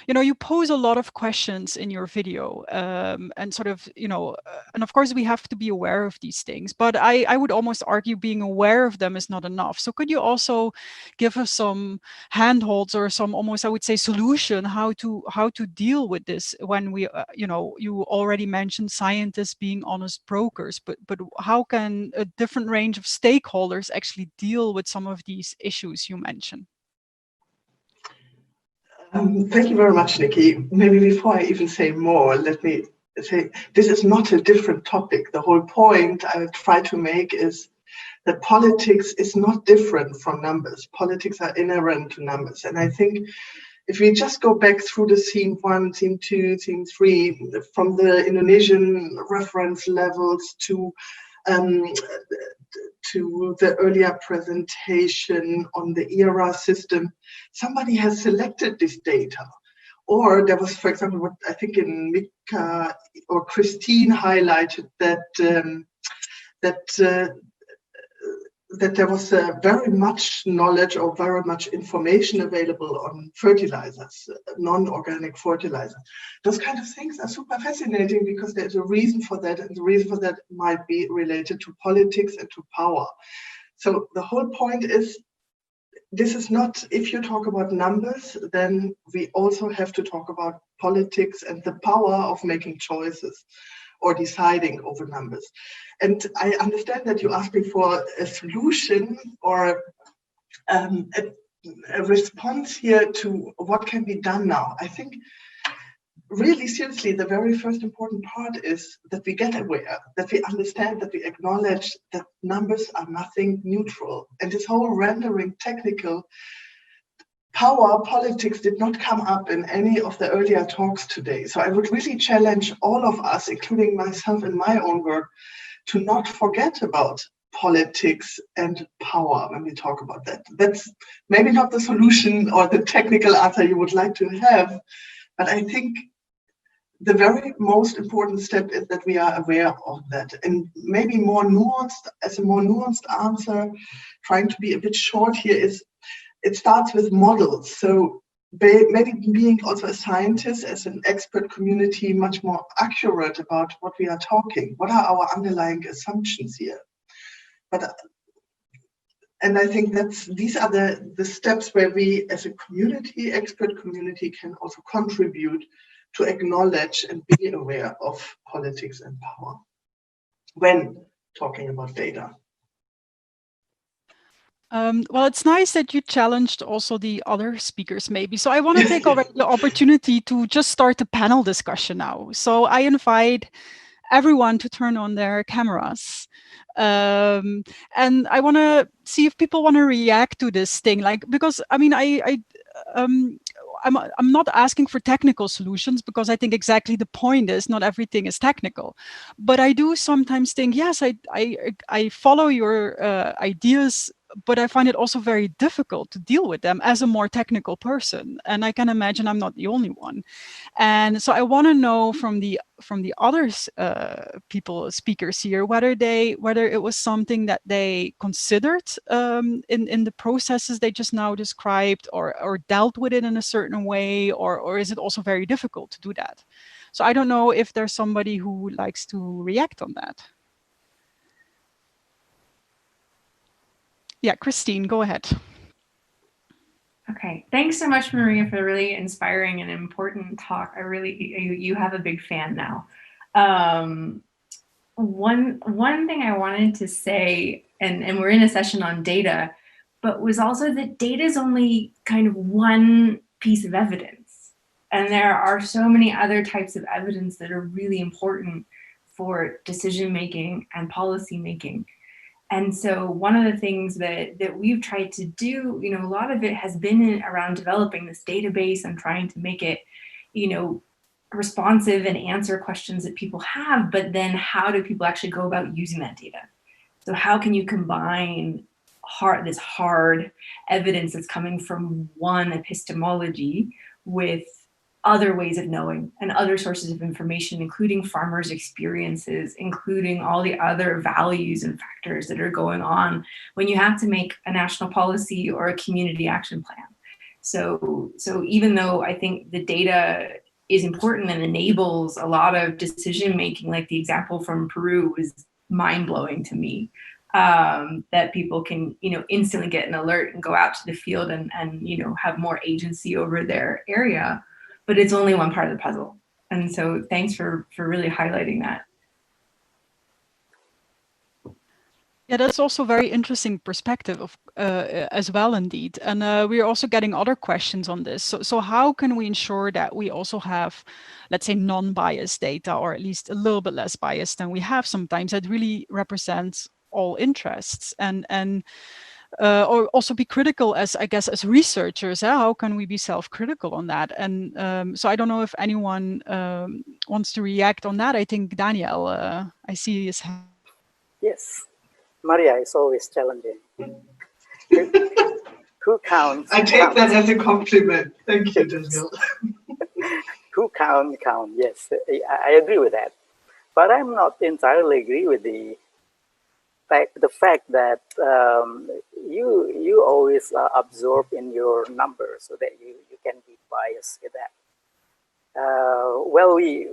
you pose a lot of questions in your video and sort of, and of course we have to be aware of these things, but I would almost argue being aware of them is not enough. So could you also give us some handholds or some almost, I would say, solution how to deal with this when we, you already mentioned scientists being honest brokers, but how can a different range of stakeholders actually deal with some of these issues you mentioned? Thank you very much, Nikki. Maybe before I even say more, let me say this is not a different topic. The whole point I try to make is that politics is not different from numbers. Politics are inherent to numbers. And I think if we just go back through the scene 1, scene 2, scene 3, from the Indonesian reference levels to the earlier presentation on the ERA system, somebody has selected this data. Or there was, for example, what I think in Mika or Christine highlighted that that there was very much knowledge or very much information available on fertilizers, non-organic fertilizer. Those kind of things are super fascinating because there's a reason for that, and the reason for that might be related to politics and to power. So the whole point is, this is not, if you talk about numbers, then we also have to talk about politics and the power of making choices. or deciding over numbers. And I understand that you asked me for a solution or a response here to what can be done now. I think really seriously, the very first important part is that we get aware, that we understand, that we acknowledge that numbers are nothing neutral. And this whole rendering technical power politics did not come up in any of the earlier talks today. So I would really challenge all of us, including myself in my own work, to not forget about politics and power when we talk about that. That's maybe not the solution or the technical answer you would like to have, but I think the very most important step is that we are aware of that. And maybe more nuanced, as a more nuanced answer, trying to be a bit short here, is it starts with models. So maybe being also a scientist, as an expert community, much more accurate about what we are talking. What are our underlying assumptions here? And I think these are the steps where we, as a community, expert community, can also contribute to acknowledge and be aware of politics and power when talking about data. Well, it's nice that you challenged also the other speakers maybe. So I want to take already the opportunity to just start the panel discussion now. So I invite everyone to turn on their cameras. And I want to see if people want to react to this thing, like, because I mean, I'm not asking for technical solutions, because I think exactly the point is not everything is technical. But I do sometimes think, yes, I follow your ideas, but I find it also very difficult to deal with them as a more technical person. And I can imagine I'm not the only one. And so I want to know from the other speakers here, whether it was something that they considered in the processes they just now described, or dealt with it in a certain way, or is it also very difficult to do that? So I don't know if there's somebody who likes to react on that. Yeah, Christine, go ahead. Okay, thanks so much, Maria, for a really inspiring and important talk. You have a big fan now. One thing I wanted to say, and we're in a session on data, but was also that data is only kind of one piece of evidence. And there are so many other types of evidence that are really important for decision-making and policy-making. And so one of the things that we've tried to do, a lot of it has been around developing this database and trying to make it, responsive and answer questions that people have, but then how do people actually go about using that data? So how can you combine this hard evidence that's coming from one epistemology with other ways of knowing and other sources of information, including farmers' experiences, including all the other values and factors that are going on when you have to make a national policy or a community action plan. So even though I think the data is important and enables a lot of decision making, like the example from Peru was mind-blowing to me, that people can instantly get an alert and go out to the field and have more agency over their area. But it's only one part of the puzzle. And so thanks for really highlighting that. Yeah, that's also very interesting perspective of as well, indeed. And we're also getting other questions on this. So how can we ensure that we also have, let's say, non-biased data, or at least a little bit less biased than we have sometimes, that really represents all interests, and or also be critical as, I guess, as researchers. How can we be self-critical on that? And so I don't know if anyone wants to react on that. I think Daniel, I see his hand. Yes, Maria is always challenging. Who counts? I take that as a compliment. Thank you, Daniel. Who count? Yes, I agree with that. But I'm not entirely agree with the fact that you always absorb in your numbers so that you can be biased with that. Well, we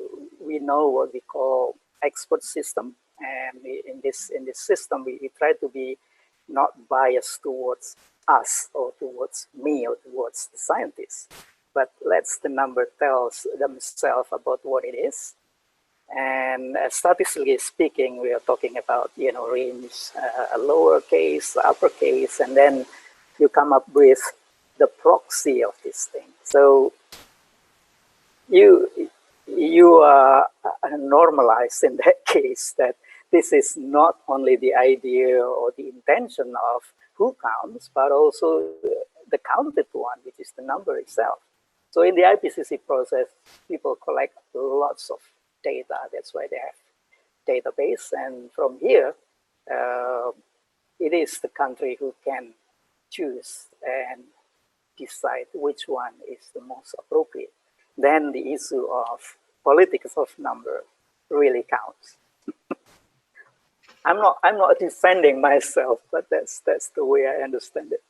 know what we call expert system, and in this system we try to be not biased towards us or towards me or towards the scientists, but lets the number tell themselves about what it is. And statistically speaking, we are talking about, range, lowercase, uppercase, and then you come up with the proxy of this thing. So you are normalized in that case that this is not only the idea or the intention of who counts, but also the counted one, which is the number itself. So in the IPCC process, people collect lots of data. That's why they have database. And from here, it is the country who can choose and decide which one is the most appropriate. Then the issue of politics of number really counts. I'm not defending myself, but that's the way I understand it.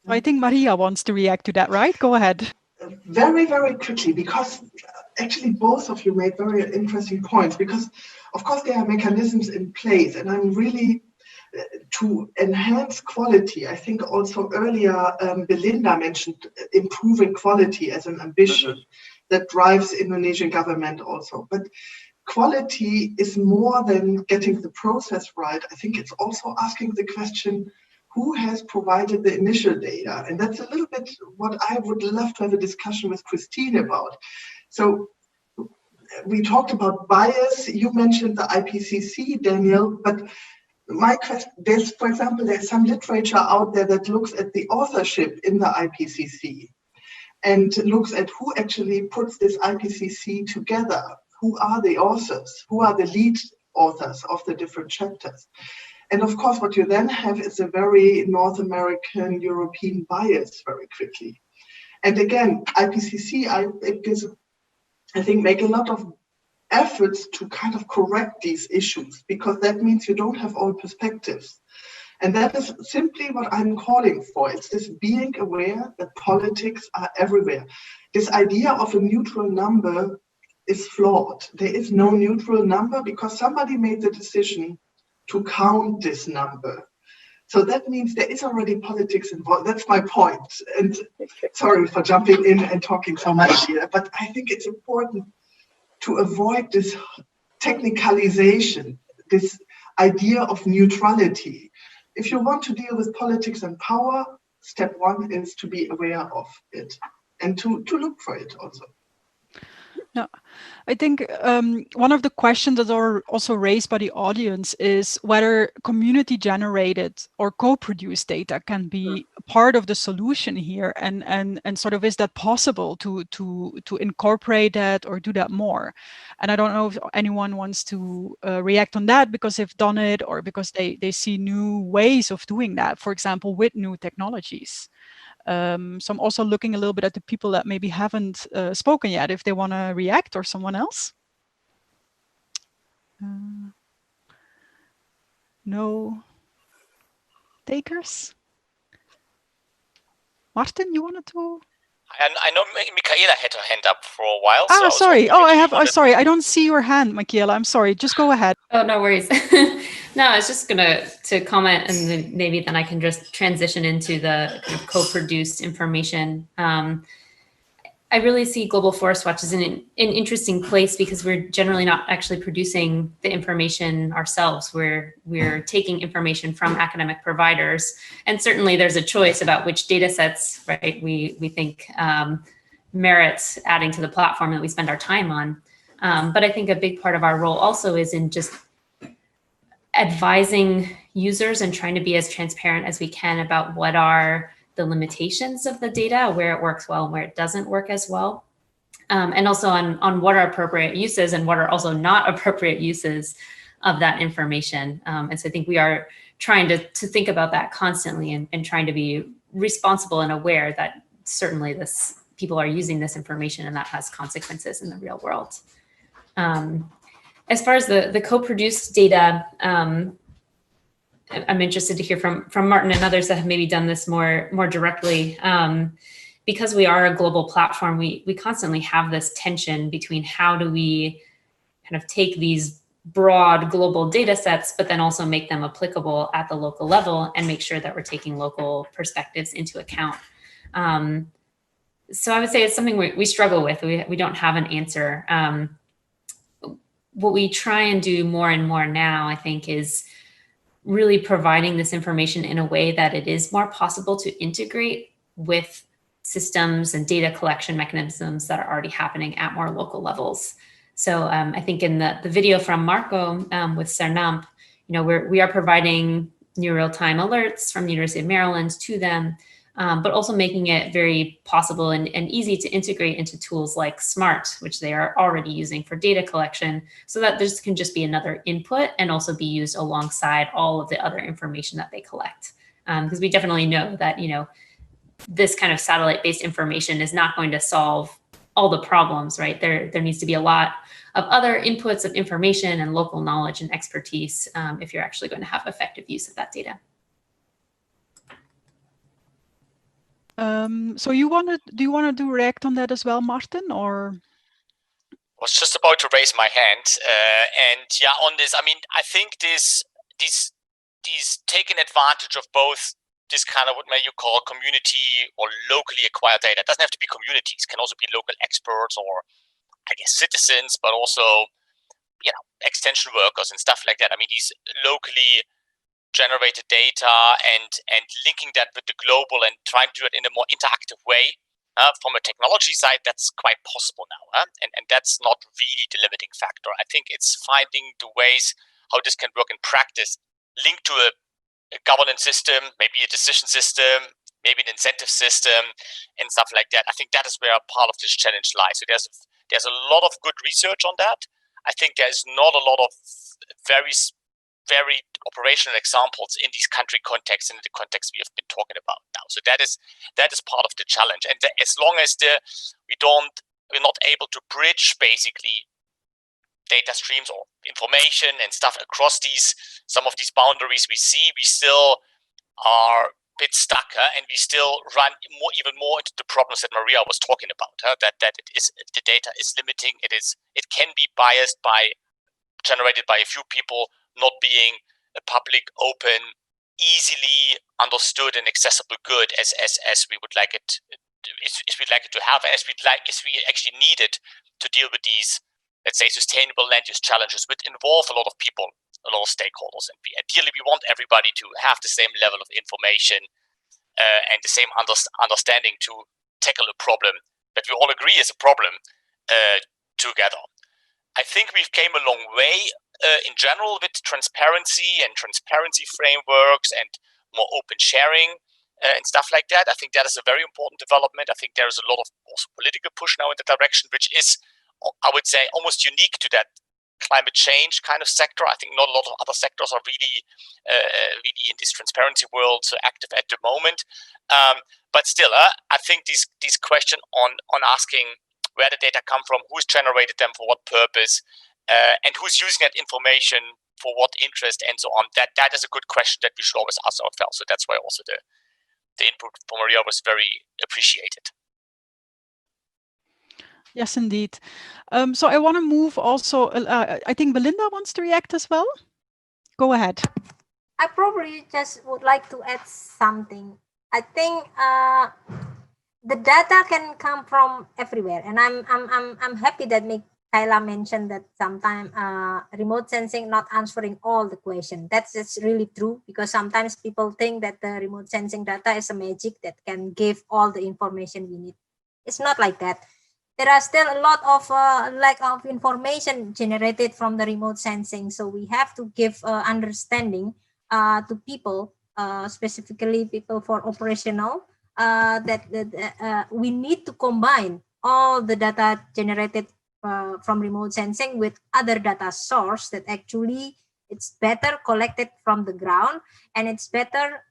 I think Maria wants to react to that, right? Go ahead. Very, very quickly, because actually both of you made very interesting points, because of course there are mechanisms in place, and I'm really to enhance quality. I think also earlier Belinda mentioned improving quality as an ambition that drives Indonesian government also. But quality is more than getting the process right. I think it's also asking the question, who has provided the initial data? And that's a little bit what I would love to have a discussion with Christine about. So we talked about bias. You mentioned the IPCC, Daniel, but my question, for example, there's some literature out there that looks at the authorship in the IPCC and looks at who actually puts this IPCC together. Who are the authors? Who are the lead authors of the different chapters? And of course, what you then have is a very North American, European bias very quickly. And again, IPCC, I think, make a lot of efforts to kind of correct these issues, because that means you don't have all perspectives. And that is simply what I'm calling for. It's this being aware that politics are everywhere. This idea of a neutral number is flawed. There is no neutral number because somebody made the decision to count this number. So that means there is already politics involved. That's my point. And sorry for jumping in and talking so much here, but I think it's important to avoid this technicalization, this idea of neutrality. If you want to deal with politics and power, step one is to be aware of it and to look for it also. No, I think one of the questions that are also raised by the audience is whether community-generated or co-produced data can be part of the solution here, and sort of is that possible to incorporate that or do that more? And I don't know if anyone wants to react on that because they've done it or because they see new ways of doing that, for example, with new technologies. So I'm also looking a little bit at the people that maybe haven't spoken yet, if they want to react, or someone else. No takers? Martin, you wanted to? I know Michaela had her hand up for a while. Ah, so sorry. Oh, I have. Oh, sorry. I don't see your hand, Michaela. I'm sorry. Just go ahead. Oh, no worries. No, I was just gonna comment, and then maybe then I can just transition into the kind of co-produced information. I really see Global Forest Watch as an interesting place because we're generally not actually producing the information ourselves. We're taking information from academic providers, and certainly there's a choice about which data sets, right, we think merits adding to the platform that we spend our time on. But I think a big part of our role also is in just advising users and trying to be as transparent as we can about what are the limitations of the data, where it works well and where it doesn't work as well. And also on what are appropriate uses and what are also not appropriate uses of that information. And so I think we are trying to think about that constantly and trying to be responsible and aware that certainly people are using this information and that has consequences in the real world. As far as the co-produced data, I'm interested to hear from Martin and others that have maybe done this more directly. Because we are a global platform, we constantly have this tension between how do we kind of take these broad global data sets, but then also make them applicable at the local level and make sure that we're taking local perspectives into account. So I would say it's something we struggle with. We don't have an answer. what we try and do more and more now, I think, is really providing this information in a way that it is more possible to integrate with systems and data collection mechanisms that are already happening at more local levels. So I think in the video from Marco with CERNAMP, we are providing near real-time alerts from the University of Maryland to them, but also making it very possible and easy to integrate into tools like SMART, which they are already using for data collection, so that this can just be another input and also be used alongside all of the other information that they collect. Because we definitely know that, this kind of satellite-based information is not going to solve all the problems, right? There needs to be a lot of other inputs of information and local knowledge and expertise if you're actually going to have effective use of that data. So do you want to react on that as well, Martin, or? I was just about to raise my hand, and yeah, on this, I mean, I think these taking advantage of both this kind of what may you call community or locally acquired data. It doesn't have to be communities; can also be local experts or, I guess, citizens, but also, extension workers and stuff like that. I mean, these locally generated data and linking that with the global and trying to do it in a more interactive way. From a technology side, that's quite possible now, and that's not really the limiting factor. I think it's finding the ways how this can work in practice, linked to a governance system, maybe a decision system, maybe an incentive system, and stuff like that. I think that is where part of this challenge lies. So there's a lot of good research on that. I think there's not a lot of very operational examples in these country contexts and in the context we have been talking about now. So that is part of the challenge. And as long as we're not able to bridge basically data streams or information and stuff across some of these boundaries we see, we still are a bit stuck, and we still run even more into the problems that Maria was talking about. That the data is limiting. It can be biased generated by a few people, not being a public, open, easily understood and accessible good as we would like it. As we'd like it to have, as we actually need it to deal with these, let's say, sustainable land use challenges, which involve a lot of people, a lot of stakeholders, and ideally we want everybody to have the same level of information and the same understanding to tackle a problem that we all agree is a problem together. I think we've came a long way in general with transparency and transparency frameworks and more open sharing and stuff like that. I think that is a very important development. I think there is a lot of also political push now in that direction, which is, I would say, almost unique to that climate change kind of sector. I think not a lot of other sectors are really in this transparency world so active at the moment. But still, I think this question on asking where the data come from, who's generated them, for what purpose, and who's using that information for what interest, and so on. That is a good question that we should always ask ourselves. So that's why also the input from Maria was very appreciated. Yes, indeed. So I want to move also, I think Belinda wants to react as well. Go ahead. I probably just would like to add something. I think the data can come from everywhere, and I'm happy that Kayla mentioned that sometimes remote sensing not answering all the questions. That's just really true, because sometimes people think that the remote sensing data is a magic that can give all the information we need. It's not like that. There are still a lot of lack of information generated from the remote sensing. So we have to give understanding to people, specifically people for operational, that we need to combine all the data generated from remote sensing with other data source that actually it's better collected from the ground, and it's better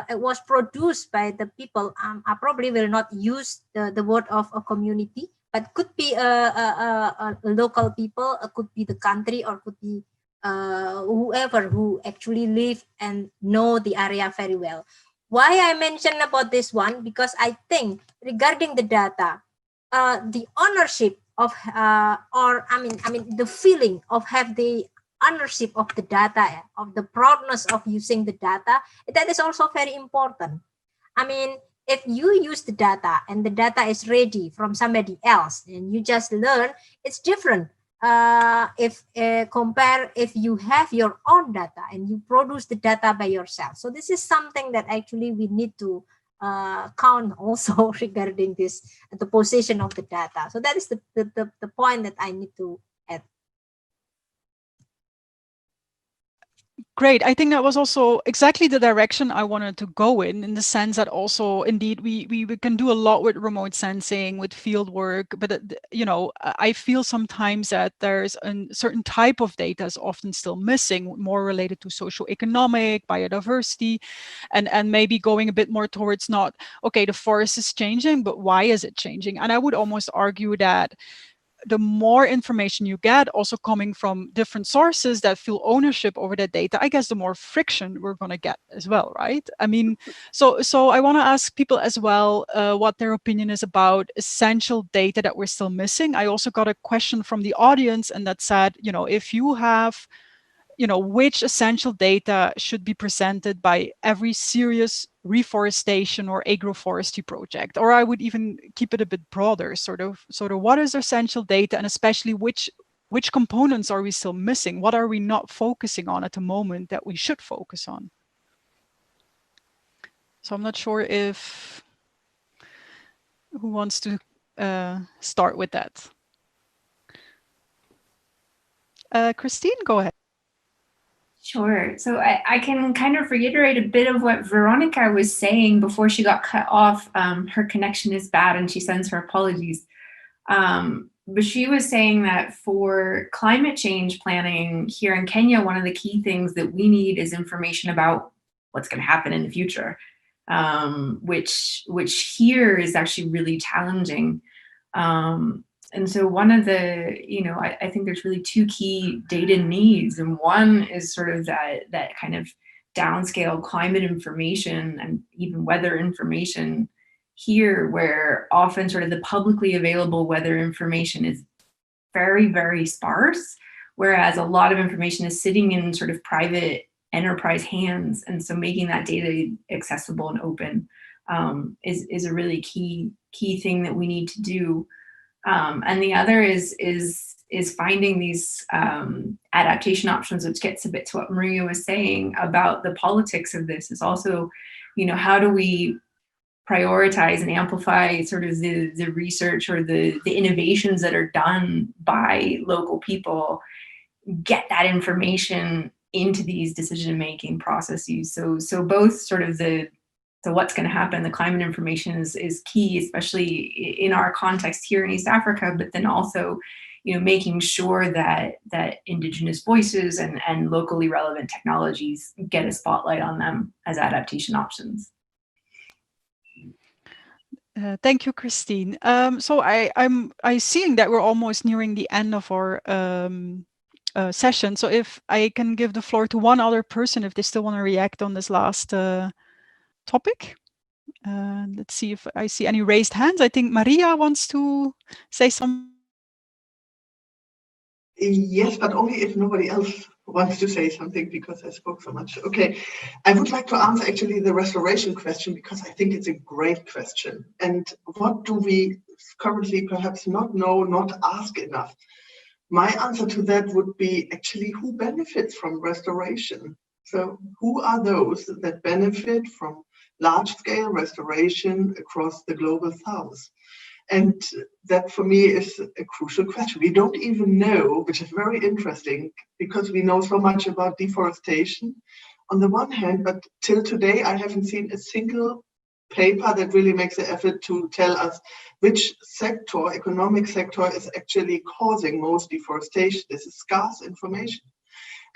it was produced by the people. I probably will not use the word of a community, but could be a local people, could be the country, or could be whoever who actually live and know the area very well. Why I mentioned about this one? Because I think regarding the data, the ownership of the feeling of have the ownership of the data, of the proudness of using the data, that is also very important. I mean, if you use the data and the data is ready from somebody else and you just learn, it's different. if compare if you have your own data and you produce the data by yourself. So this is something that actually we need to count also regarding this, the position of the data. So that is the point that I need to add. Great. I think that was also exactly the direction I wanted to go in the sense that also, indeed, we can do a lot with remote sensing, with field work, but, you know, I feel sometimes that there's a certain type of data is often still missing, more related to socioeconomic, biodiversity, and maybe going a bit more towards not, okay, the forest is changing, but why is it changing? And I would almost argue that the more information you get, also coming from different sources that feel ownership over that data, I guess the more friction we're going to get as well, right? I mean, so I want to ask people as well what their opinion is about essential data that we're still missing. I also got a question from the audience, and that said, you know, if you have, you know, which essential data should be presented by every serious reforestation or agroforestry project? Or I would even keep it a bit broader, sort of what is essential data, and especially which components are we still missing? What are we not focusing on at the moment that we should focus on? So I'm not sure if who wants to start with that. Christine, go ahead. Sure. So I can kind of reiterate a bit of what Veronica was saying before she got cut off. Her connection is bad and she sends her apologies. But she was saying that for climate change planning here in Kenya, one of the key things that we need is information about what's going to happen in the future, which here is actually really challenging. And so one of the, you know, I think there's really two key data needs. And one is sort of that kind of downscale climate information and even weather information here, where often sort of the publicly available weather information is very, very sparse, whereas a lot of information is sitting in sort of private enterprise hands. And so making that data accessible and open is a really key thing that we need to do. And the other is finding these adaptation options, which gets a bit to what Maria was saying about the politics of this. Is also, you know, how do we prioritize and amplify sort of the research or the innovations that are done by local people, get that information into these decision-making processes. So both sort of so what's going to happen, the climate information is key, especially in our context here in East Africa, but then also, you know, making sure that indigenous voices and locally relevant technologies get a spotlight on them as adaptation options. Thank you, Christine. So I'm seeing that we're almost nearing the end of our session. So if I can give the floor to one other person, if they still want to react on this last topic. Let's see if I see any raised hands. I think Maria wants to say something. Yes, but only if nobody else wants to say something, because I spoke so much. Okay, I would like to answer actually the restoration question, because I think it's a great question. And what do we currently perhaps not know, not ask enough? My answer to that would be actually who benefits from restoration. So who are those that benefit from large-scale restoration across the global south? And that for me is a crucial question. We don't even know, which is very interesting, because we know so much about deforestation on the one hand, but till today I haven't seen a single paper that really makes the effort to tell us which sector, economic sector, is actually causing most deforestation. This is scarce information.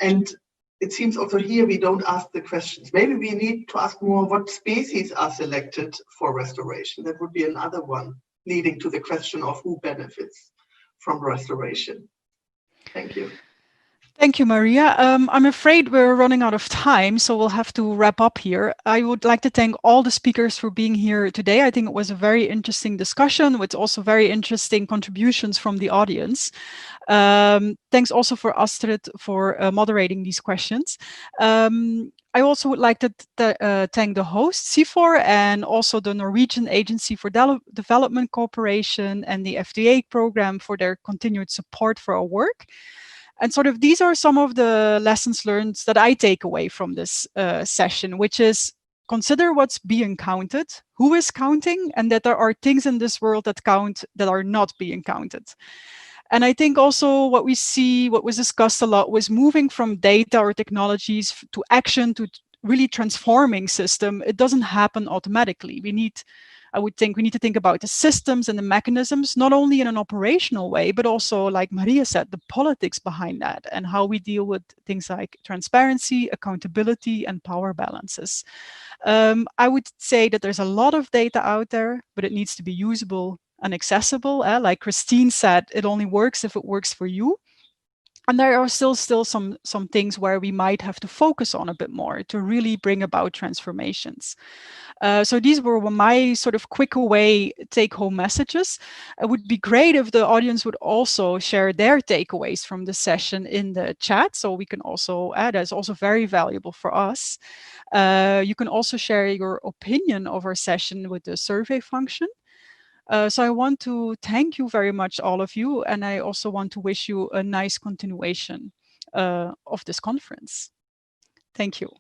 And it seems also here we don't ask the questions. Maybe we need to ask more what species are selected for restoration. That would be another one, leading to the question of who benefits from restoration. Thank you. Thank you, Maria. I'm afraid we're running out of time, so we'll have to wrap up here. I would like to thank all the speakers for being here today. I think it was a very interesting discussion with also very interesting contributions from the audience. Thanks also for Astrid for moderating these questions. I also would like to thank the host, CIFOR, and also the Norwegian Agency for Development Cooperation and the FDA program for their continued support for our work. And sort of these are some of the lessons learned that I take away from this session, which is consider what's being counted, who is counting, and that there are things in this world that count that are not being counted. And I think also what we see, what was discussed a lot, was moving from data or technologies to action to really transforming system. It doesn't happen automatically. I would think we need to think about the systems and the mechanisms, not only in an operational way, but also, like Maria said, the politics behind that and how we deal with things like transparency, accountability, and power balances. I would say that there's a lot of data out there, but it needs to be usable and accessible. Like Christine said, it only works if it works for you. And there are still some things where we might have to focus on a bit more to really bring about transformations. So these were my sort of quick away take-home messages. It would be great if the audience would also share their takeaways from the session in the chat, so we can also add. That's also very valuable for us. You can also share your opinion of our session with the survey function. So I want to thank you very much, all of you, and I also want to wish you a nice continuation of this conference. Thank you.